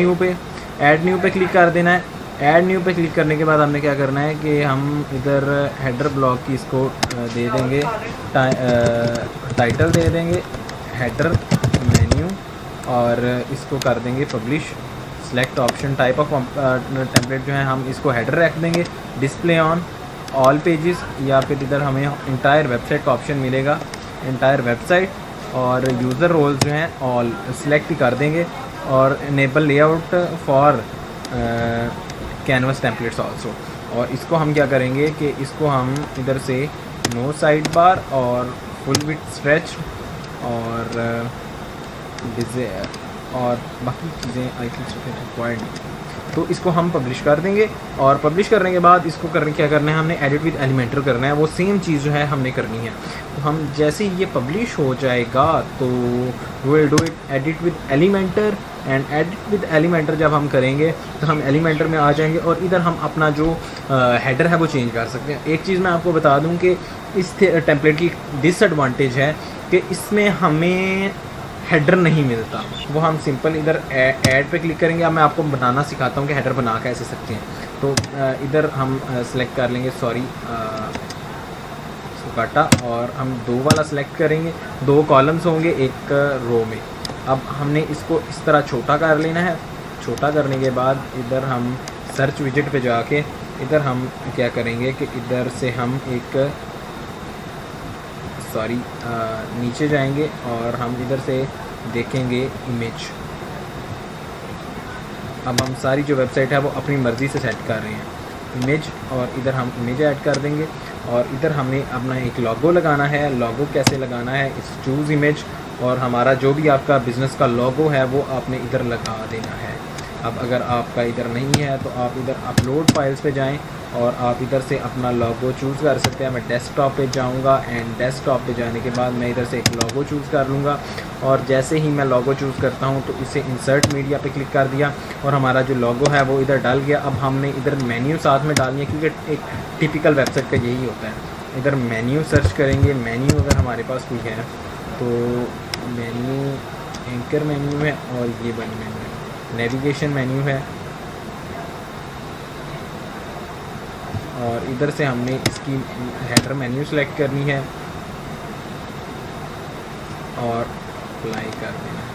न्यू पे क्लिक कर देना है। ऐड न्यू पे क्लिक करने के बाद हमने क्या करना है कि हम इधर हेडर ब्लॉक की इसको दे देंगे, टाइटल दे देंगे हेडर मेन्यू और इसको कर देंगे publish. Select option type of template जो है हम इसको हेडर रख देंगे, डिस्प्ले ऑन ऑल पेजेस, या फिर इधर हमें इंटायर वेबसाइट का ऑप्शन मिलेगा, इंटायर वेबसाइट, और यूज़र रोल्स जो हैं ऑल सेलेक्ट कर देंगे और enable layout for canvas templates also. और इसको हम क्या करेंगे कि इसको हम इधर से नो साइड बार और फुल विड्थ स्ट्रेच और और बाकी चीज़ें आई थिंक रिक्वायर्ड नहीं। तो इसको हम पब्लिश कर देंगे और पब्लिश करने के बाद इसको करने क्या करना है, हमने एडिट विद एलिमेंटर करना है। वो सेम चीज़ जो है हमने करनी है। तो हम जैसे ही ये पब्लिश हो जाएगा तो we will do it edit with Elementor. And edit with Elementor जब हम करेंगे तो हम एलिमेंटर में आ जाएंगे और इधर हम अपना जो हेडर है वो चेंज कर सकते हैं। एक चीज़ मैं आपको बता दूं कि इस टेम्पलेट की डिसएडवांटेज है कि इसमें हमें हेडर नहीं मिलता। वो हम सिंपल इधर ऐड पे क्लिक करेंगे। अब मैं आपको बनाना सिखाता हूँ कि हेडर बना कैसे सकते हैं। तो इधर हम सेलेक्ट कर लेंगे, सॉरी इसको काटा, और हम 2 वाला सेलेक्ट करेंगे। 2 कॉलम्स होंगे एक रो में। अब हमने इसको इस तरह छोटा कर लेना है। छोटा करने के बाद इधर हम सर्च विजिट पे जाके इधर हम क्या करेंगे कि इधर से हम एक नीचे जाएंगे और हम इधर से देखेंगे इमेज। अब हम सारी जो वेबसाइट है वो अपनी मर्ज़ी से सेट कर रहे हैं इमेज, और इधर हम इमेज ऐड कर देंगे। और इधर हमने अपना एक लोगो लगाना है। लोगो कैसे लगाना है, इस चूज़ इमेज, और हमारा जो भी आपका बिज़नेस का लोगो है वो आपने इधर लगा देना है। अब अगर आपका इधर नहीं है तो आप इधर अपलोड फाइल्स पे जाएं और आप इधर से अपना लोगो चूज़ कर सकते हैं। मैं डेस्कटॉप पे जाऊंगा एंड डेस्कटॉप पे जाने के बाद मैं इधर से एक लोगो चूज़ कर लूँगा। और जैसे ही मैं लोगो चूज़ करता हूँ तो इसे इंसर्ट मीडिया पे क्लिक कर दिया और हमारा जो लोगो है वो इधर डल गया। अब हमने इधर मेन्यू साथ में डालनी है क्योंकि एक टिपिकल वेबसाइट का यही होता है। इधर मेन्यू सर्च करेंगे। मेन्यू अगर हमारे पास कोई है तो मेन्यू एंकर मेन्यू है और ये बनी मेन्यू है, नेविगेशन मेन्यू है। और इधर से हमने इसकी हेडर मेन्यू सेलेक्ट करनी है और अप्लाई कर देना है।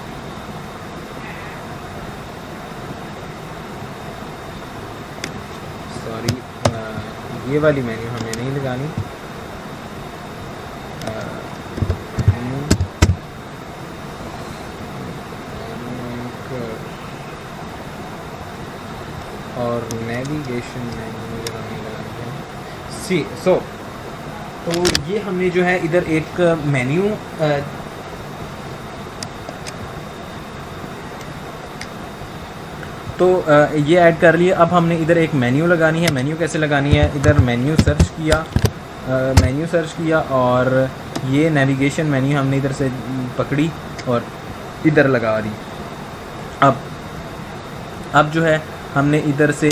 सॉरी, ये वाली मेन्यू हमें नहीं लगानी। और नेविगेशन मेन्यू लगानी है। तो ये हमने जो है इधर एक मेन्यू ये ऐड कर लिए। अब हमने इधर एक मेन्यू लगानी है। मेन्यू कैसे लगानी है, इधर मेन्यू सर्च किया और ये नेविगेशन मेन्यू हमने इधर से पकड़ी और इधर लगा दी। अब जो है हमने इधर से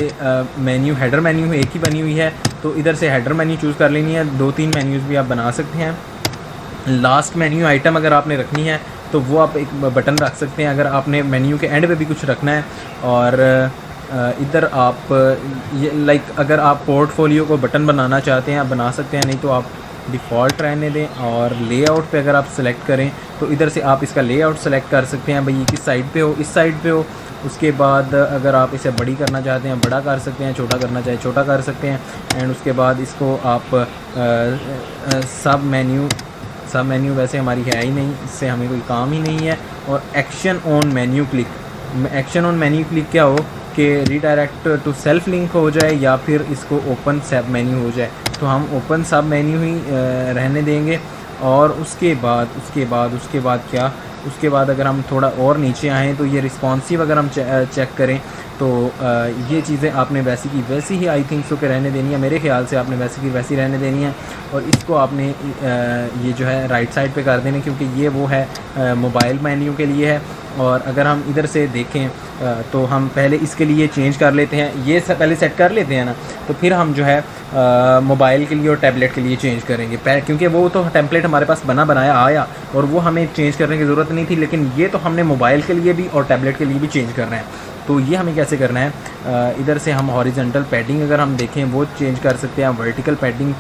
मेन्यू हेडर मेन्यू एक ही बनी हुई है तो इधर से हेडर मेन्यू चूज़ कर लेनी है। 2-3 मेन्यूज़ भी आप बना सकते हैं। लास्ट मेन्यू आइटम अगर आपने रखनी है तो वो आप एक बटन रख सकते हैं अगर आपने मेन्यू के एंड पे भी कुछ रखना है। और इधर आप ये अगर आप पोर्टफोलियो को बटन बनाना चाहते हैं आप बना सकते हैं, नहीं तो आप डिफ़ॉल्ट रहने दें। और लेआउट पे अगर आप सेलेक्ट करें तो इधर से आप इसका लेआउट सेलेक्ट कर सकते हैं, भाई ये किस साइड पे हो, इस साइड पे हो। उसके बाद अगर आप इसे बड़ी करना चाहते हैं बड़ा कर सकते हैं, छोटा करना चाहे छोटा कर सकते हैं। एंड उसके बाद इसको आप सब मेन्यू वैसे हमारी है ही नहीं, इससे हमें कोई काम ही नहीं है। और एक्शन ऑन मेन्यू क्लिक क्या हो कि रीडायरेक्ट टू सेल्फ लिंक हो जाए या फिर इसको ओपन सब मेन्यू हो जाए। तो हम ओपन सब मेन्यू ही रहने देंगे। और उसके बाद अगर हम थोड़ा और नीचे आएँ तो ये रिस्पॉन्सिव अगर हम चेक करें तो ये चीज़ें आपने वैसी की वैसी ही आई थिंक सो के रहने देनी है। मेरे ख्याल से आपने वैसी की वैसी रहने देनी है। और इसको आपने ये जो है राइट साइड पे कर देना क्योंकि ये वो है मोबाइल मेन्यू के लिए है। और अगर हम इधर से देखें तो हम पहले इसके लिए चेंज कर लेते हैं, ये पहले सेट कर लेते हैं ना, तो फिर हम जो है मोबाइल के लिए और टैबलेट के लिए चेंज करेंगे क्योंकि वो तो टेम्पलेट हमारे पास बनाया आया और वो हमें चेंज करने की ज़रूरत नहीं थी। लेकिन ये तो हमने मोबाइल के लिए भी और टैबलेट के लिए भी चेंज करना है। तो ये हमें कैसे करना है, इधर से हम हॉरिजॉन्टल पैडिंग अगर हम देखें वो चेंज कर सकते हैं। वर्टिकल पैडिंग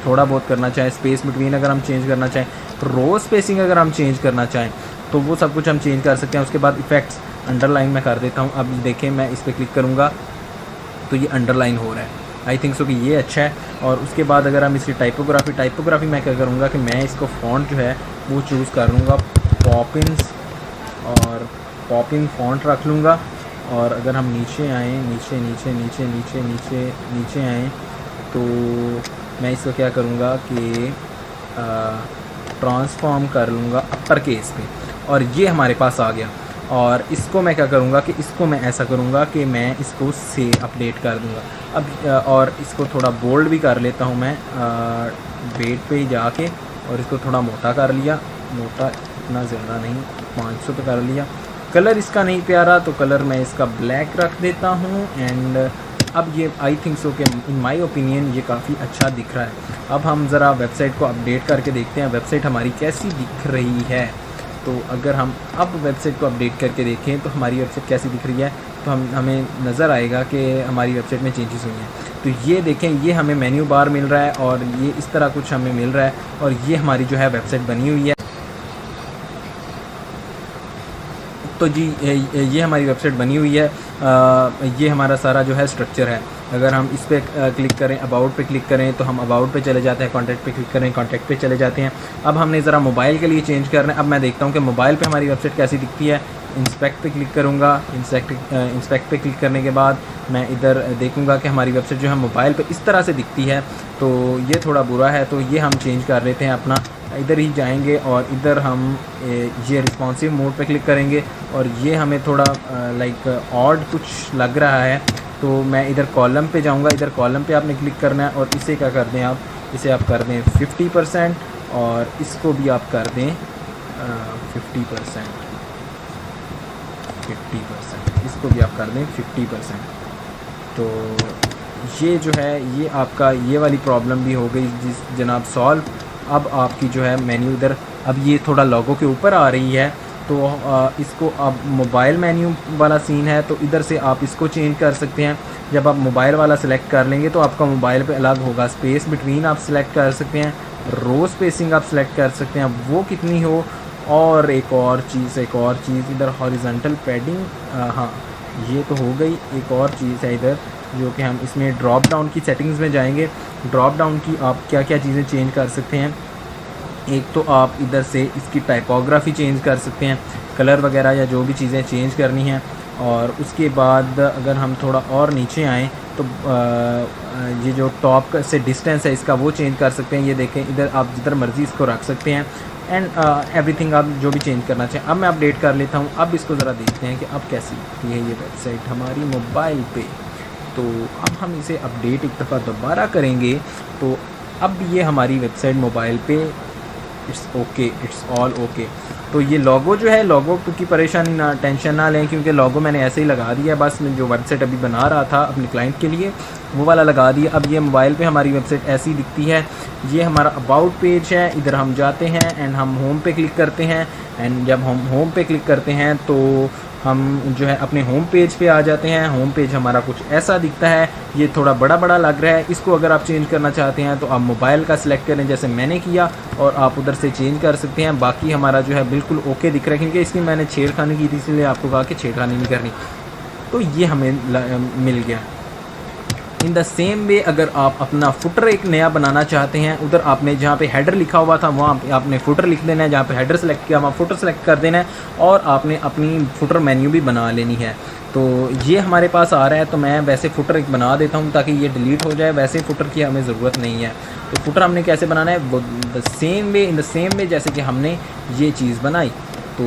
थोड़ा बहुत करना चाहें, स्पेस बिटवीन अगर हम चेंज करना चाहें, रो स्पेसिंग अगर हम चेंज करना चाहें तो वो सब कुछ हम चेंज कर सकते हैं। उसके बाद इफ़ेक्ट्स अंडरलाइन में कर देता हूँ। अब देखें मैं इस पर क्लिक करूँगा तो ये अंडरलाइन हो रहा है। आई थिंक सो कि ये अच्छा है। और उसके बाद अगर हम इसकी टाइपोग्राफी मैं क्या करूँगा कि मैं इसको फ़ॉन्ट जो है वो चूज़ कर लूँगा पॉपिन्स और पॉपिन फ़ॉन्ट रख लूँगा। और अगर हम नीचे आएँ नीचे आएँ तो मैं इसको क्या करूँगा कि ट्रांसफॉर्म कर लूँगा अपर केस पे, और ये हमारे पास आ गया। और इसको मैं क्या करूँगा कि इसको मैं ऐसा करूँगा कि मैं इसको से अपडेट कर दूँगा। अब और इसको थोड़ा बोल्ड भी कर लेता हूँ मैं, वेट पे ही जाके, और इसको थोड़ा मोटा कर लिया, मोटा इतना ज़्यादा नहीं, 500 पे कर लिया। कलर इसका नहीं प्यारा तो कलर मैं इसका ब्लैक रख देता हूँ। एंड अब ये आई थिंक सो कि इन माय ओपिनियन ये काफ़ी अच्छा दिख रहा है। अब हम ज़रा वेबसाइट को अपडेट करके देखते हैं वेबसाइट हमारी कैसी दिख रही है। तो अगर हम अब वेबसाइट को अपडेट करके देखें तो हमारी वेबसाइट कैसी दिख रही है, तो हमें नज़र आएगा कि हमारी वेबसाइट में चेंजेस हुई हैं। तो ये देखें, ये हमें मेन्यू बार मिल रहा है और ये इस तरह कुछ हमें मिल रहा है, और ये हमारी जो है वेबसाइट बनी हुई है। तो जी ये हमारी वेबसाइट बनी हुई है। ये हमारा सारा जो है स्ट्रक्चर है। अगर हम इस पर क्लिक करें, अबाउट पे क्लिक करें तो हम अबाउट पे चले जाते हैं, कॉन्टैक्ट पे क्लिक करें कॉन्टैक्ट पे चले जाते हैं। अब हमने ज़रा मोबाइल के लिए चेंज करना है। अब मैं देखता हूँ कि मोबाइल पे हमारी वेबसाइट कैसी दिखती है। इंस्पेक्ट पे क्लिक करूँगा, इंस्पेक्ट पे क्लिक करने के बाद मैं इधर देखूँगा कि हमारी वेबसाइट जो है मोबाइल पे इस तरह से दिखती है। तो ये थोड़ा बुरा है, तो ये हम चेंज कर लेते हैं अपना। इधर ही जाएंगे और इधर हम ये रिस्पॉन्सिव मोड पे क्लिक करेंगे, और ये हमें थोड़ा लाइक ऑड कुछ लग रहा है। तो मैं इधर कॉलम पे जाऊंगा, इधर कॉलम पे आपने क्लिक करना है, और इसे क्या कर दें आप, इसे आप कर दें 50%, और इसको भी आप कर दें 50%, इसको भी आप कर दें 50%। तो ये जो है ये आपका ये वाली प्रॉब्लम भी हो गई जिस जनाब सॉल्व। अब आपकी जो है मेन्यू इधर, अब ये थोड़ा लोगो के ऊपर आ रही है, तो इसको अब मोबाइल मेन्यू वाला सीन है, तो इधर से आप इसको चेंज कर सकते हैं। जब आप मोबाइल वाला सिलेक्ट कर लेंगे तो आपका मोबाइल पे अलग होगा। स्पेस बिटवीन आप सिलेक्ट कर सकते हैं, रो स्पेसिंग आप सिलेक्ट कर सकते हैं वो कितनी हो, और एक और चीज़ इधर हॉरिजॉन्टल पैडिंग, हाँ ये तो हो गई। एक और चीज़ है इधर जो कि हम इसमें ड्रॉप डाउन की सेटिंग्स में जाएंगे। ड्रॉप डाउन की आप क्या क्या चीज़ें चेंज कर सकते हैं। एक तो आप इधर से इसकी टाइपोग्राफी चेंज कर सकते हैं, कलर वगैरह या जो भी चीज़ें चेंज करनी हैं। और उसके बाद अगर हम थोड़ा और नीचे आएँ तो ये जो टॉप से डिस्टेंस है इसका वो चेंज कर सकते हैं। ये देखें, इधर आप जिधर मर्ज़ी इसको रख सकते हैं। एंड एवरीथिंग आप जो भी चेंज करना चाहें। अब मैं अपडेट कर लेता हूँ। अब इसको ज़रा देखते हैं कि अब कैसी दिखती है ये वेबसाइट हमारी मोबाइल पे। तो अब हम इसे अपडेट एक दफ़ा दोबारा करेंगे, तो अब ये हमारी वेबसाइट मोबाइल पे it's okay, it's all okay. तो ये लोगो जो है, लोगो की परेशानी ना, टेंशन ना लें, क्योंकि लोगो मैंने ऐसे ही लगा दिया। बस मैं जो वेबसाइट अभी बना रहा था अपने क्लाइंट के लिए वो वाला लगा दिया। अब ये मोबाइल पे हमारी वेबसाइट ऐसी दिखती है। ये हमारा अबाउट पेज है, इधर हम जाते हैं एंड हम होम पे क्लिक करते हैं। एंड जब हम होम पे क्लिक करते हैं तो हम जो है अपने होम पेज पे आ जाते हैं। होम पेज हमारा कुछ ऐसा दिखता है। ये थोड़ा बड़ा बड़ा लग रहा है। इसको अगर आप चेंज करना चाहते हैं तो आप मोबाइल का सिलेक्ट करें जैसे मैंने किया, और आप उधर से चेंज कर सकते हैं। बाकी हमारा जो है बिल्कुल ओके दिख रहा है, क्योंकि इसकी मैंने छेड़खानी की थी, इसलिए आपको कहा कि छेड़खानी नहीं करनी। तो ये हमें मिल गया। इन द सेम वे अगर आप अपना फुटर एक नया बनाना चाहते हैं, उधर आपने जहाँ पे हेडर लिखा हुआ था वहाँ पे आपने फुटर लिख देना है। जहाँ पे हेडर सेलेक्ट किया वहाँ फुटर सेलेक्ट कर देना है, और आपने अपनी फुटर मेन्यू भी बना लेनी है। तो ये हमारे पास आ रहा है, तो मैं वैसे फुटर एक बना देता हूँ ताकि ये डिलीट हो जाए। वैसे फुटर की हमें ज़रूरत नहीं है। तो फुटर हमने कैसे बनाना है, इन द सेम वे जैसे कि हमने ये चीज़ बनाई। तो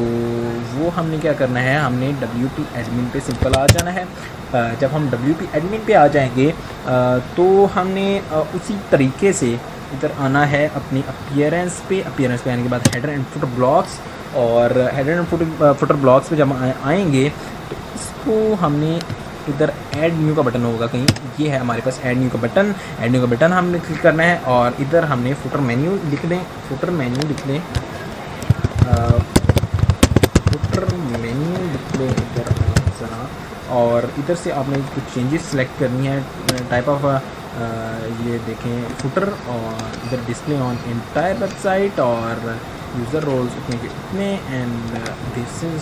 वो हमने क्या करना है, हमने WP एडमिन पे सिंपल आ जाना है। जब हम WP एडमिन पे आ जाएंगे तो हमने उसी तरीके से इधर आना है अपनी अपीयरेंस पे आने के बाद हेडर एंड फुटर ब्लॉक्स, और हेडर एंड फुटर ब्लॉक्स पे जब आएंगे तो इसको हमने इधर ऐड न्यू का बटन होगा कहीं, ये है हमारे पास ऐड न्यू का बटन हमने क्लिक करना है, और इधर हमने फुटर मेन्यू लिख दें फुटर मेन्यू लिख दें इधर ज़रा। और इधर से आपने कुछ चेंजेस सेलेक्ट करनी है, टाइप ऑफ ये देखें फुटर, और इधर डिस्प्ले ऑन एंटायर वेबसाइट, और यूज़र रोल्स उतने के उतने, एंड दिस इज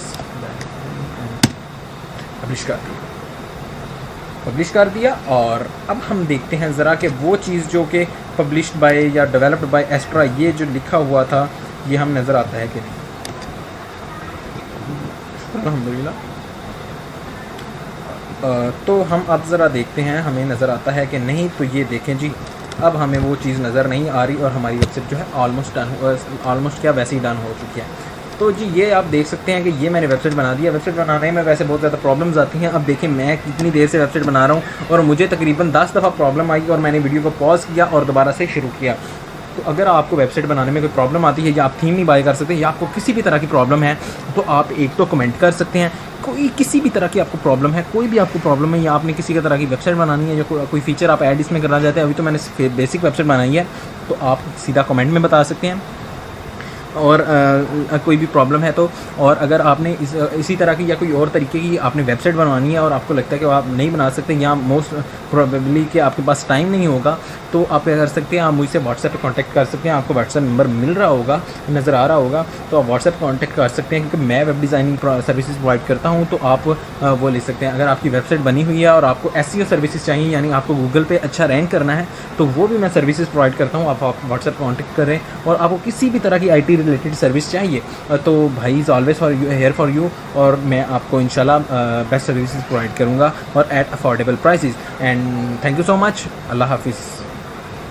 पब्लिश कर दिया। और अब हम देखते हैं ज़रा कि वो चीज़ जो कि पब्लिश्ड बाय या डेवलप्ड बाय एस्ट्रा, ये जो लिखा हुआ था ये हम नज़र आता है कि नहीं। अल्हम्दुलिल्लाह। तो हम अब ज़रा देखते हैं हमें नज़र आता है कि नहीं। तो ये देखें जी, अब हमें वो चीज़ नज़र नहीं आ रही और हमारी वेबसाइट जो है ऑलमोस्ट क्या वैसे ही डन हो चुकी है। तो जी ये आप देख सकते हैं कि ये मैंने वेबसाइट बना दिया। वेबसाइट बनाने में वैसे बहुत ज़्यादा प्रॉब्लम्स आती हैं। अब देखिए मैं कितनी देर से वेबसाइट बना रहा हूँ और मुझे तकरीबन 10 दफ़ा प्रॉब्लम आई और मैंने वीडियो को पॉज किया और दोबारा से शुरू किया। तो अगर आपको वेबसाइट बनाने में कोई प्रॉब्लम आती है या आप थीम नहीं बाय कर सकते या आपको किसी भी तरह की प्रॉब्लम है, तो आप एक तो कमेंट कर सकते हैं। कोई किसी भी तरह की आपको प्रॉब्लम है, कोई भी आपको प्रॉब्लम है या आपने किसी तरह की वेबसाइट बनानी है या कोई फीचर आप ऐड इसमें करना चाहते हैं, अभी तो मैंने बेसिक वेबसाइट बनाई है, तो आप सीधा कमेंट में बता सकते हैं। और कोई भी प्रॉब्लम है तो, और अगर आपने इसी तरह की या कोई और तरीके की आपने वेबसाइट बनवानी है और आपको लगता है कि आप नहीं बना सकते या मोस्ट प्रोबेबली कि आपके पास टाइम नहीं होगा, तो आप क्या कर सकते हैं, आप मुझसे व्हाट्सएप पे कांटेक्ट कर सकते हैं। आपको व्हाट्सएप नंबर मिल रहा होगा, नज़र आ रहा होगा, तो आप व्हाट्सएप कांटेक्ट कर सकते हैं क्योंकि मैं वेब डिज़ाइनिंग सर्विसेज प्रोवाइड करता हूँ। तो आप वो ले सकते हैं। अगर आपकी वेबसाइट बनी हुई है और आपको एसईओ सर्विसेज चाहिए, यानी आपको गूगल पे अच्छा रैंक करना है, तो वो भी मैं सर्विसेज प्रोवाइड करता हूँ। आप व्हाट्सएप कॉन्टेक्ट करें। और आपको किसी भी तरह की IT रिलेटेड सर्विस चाहिए तो भाई is always for you, here for you, और मैं आपको इंशाल्लाह बेस्ट सर्विसेज प्रोवाइड करूँगा और at affordable prices. And thank you so much. अल्लाह हाफिज़।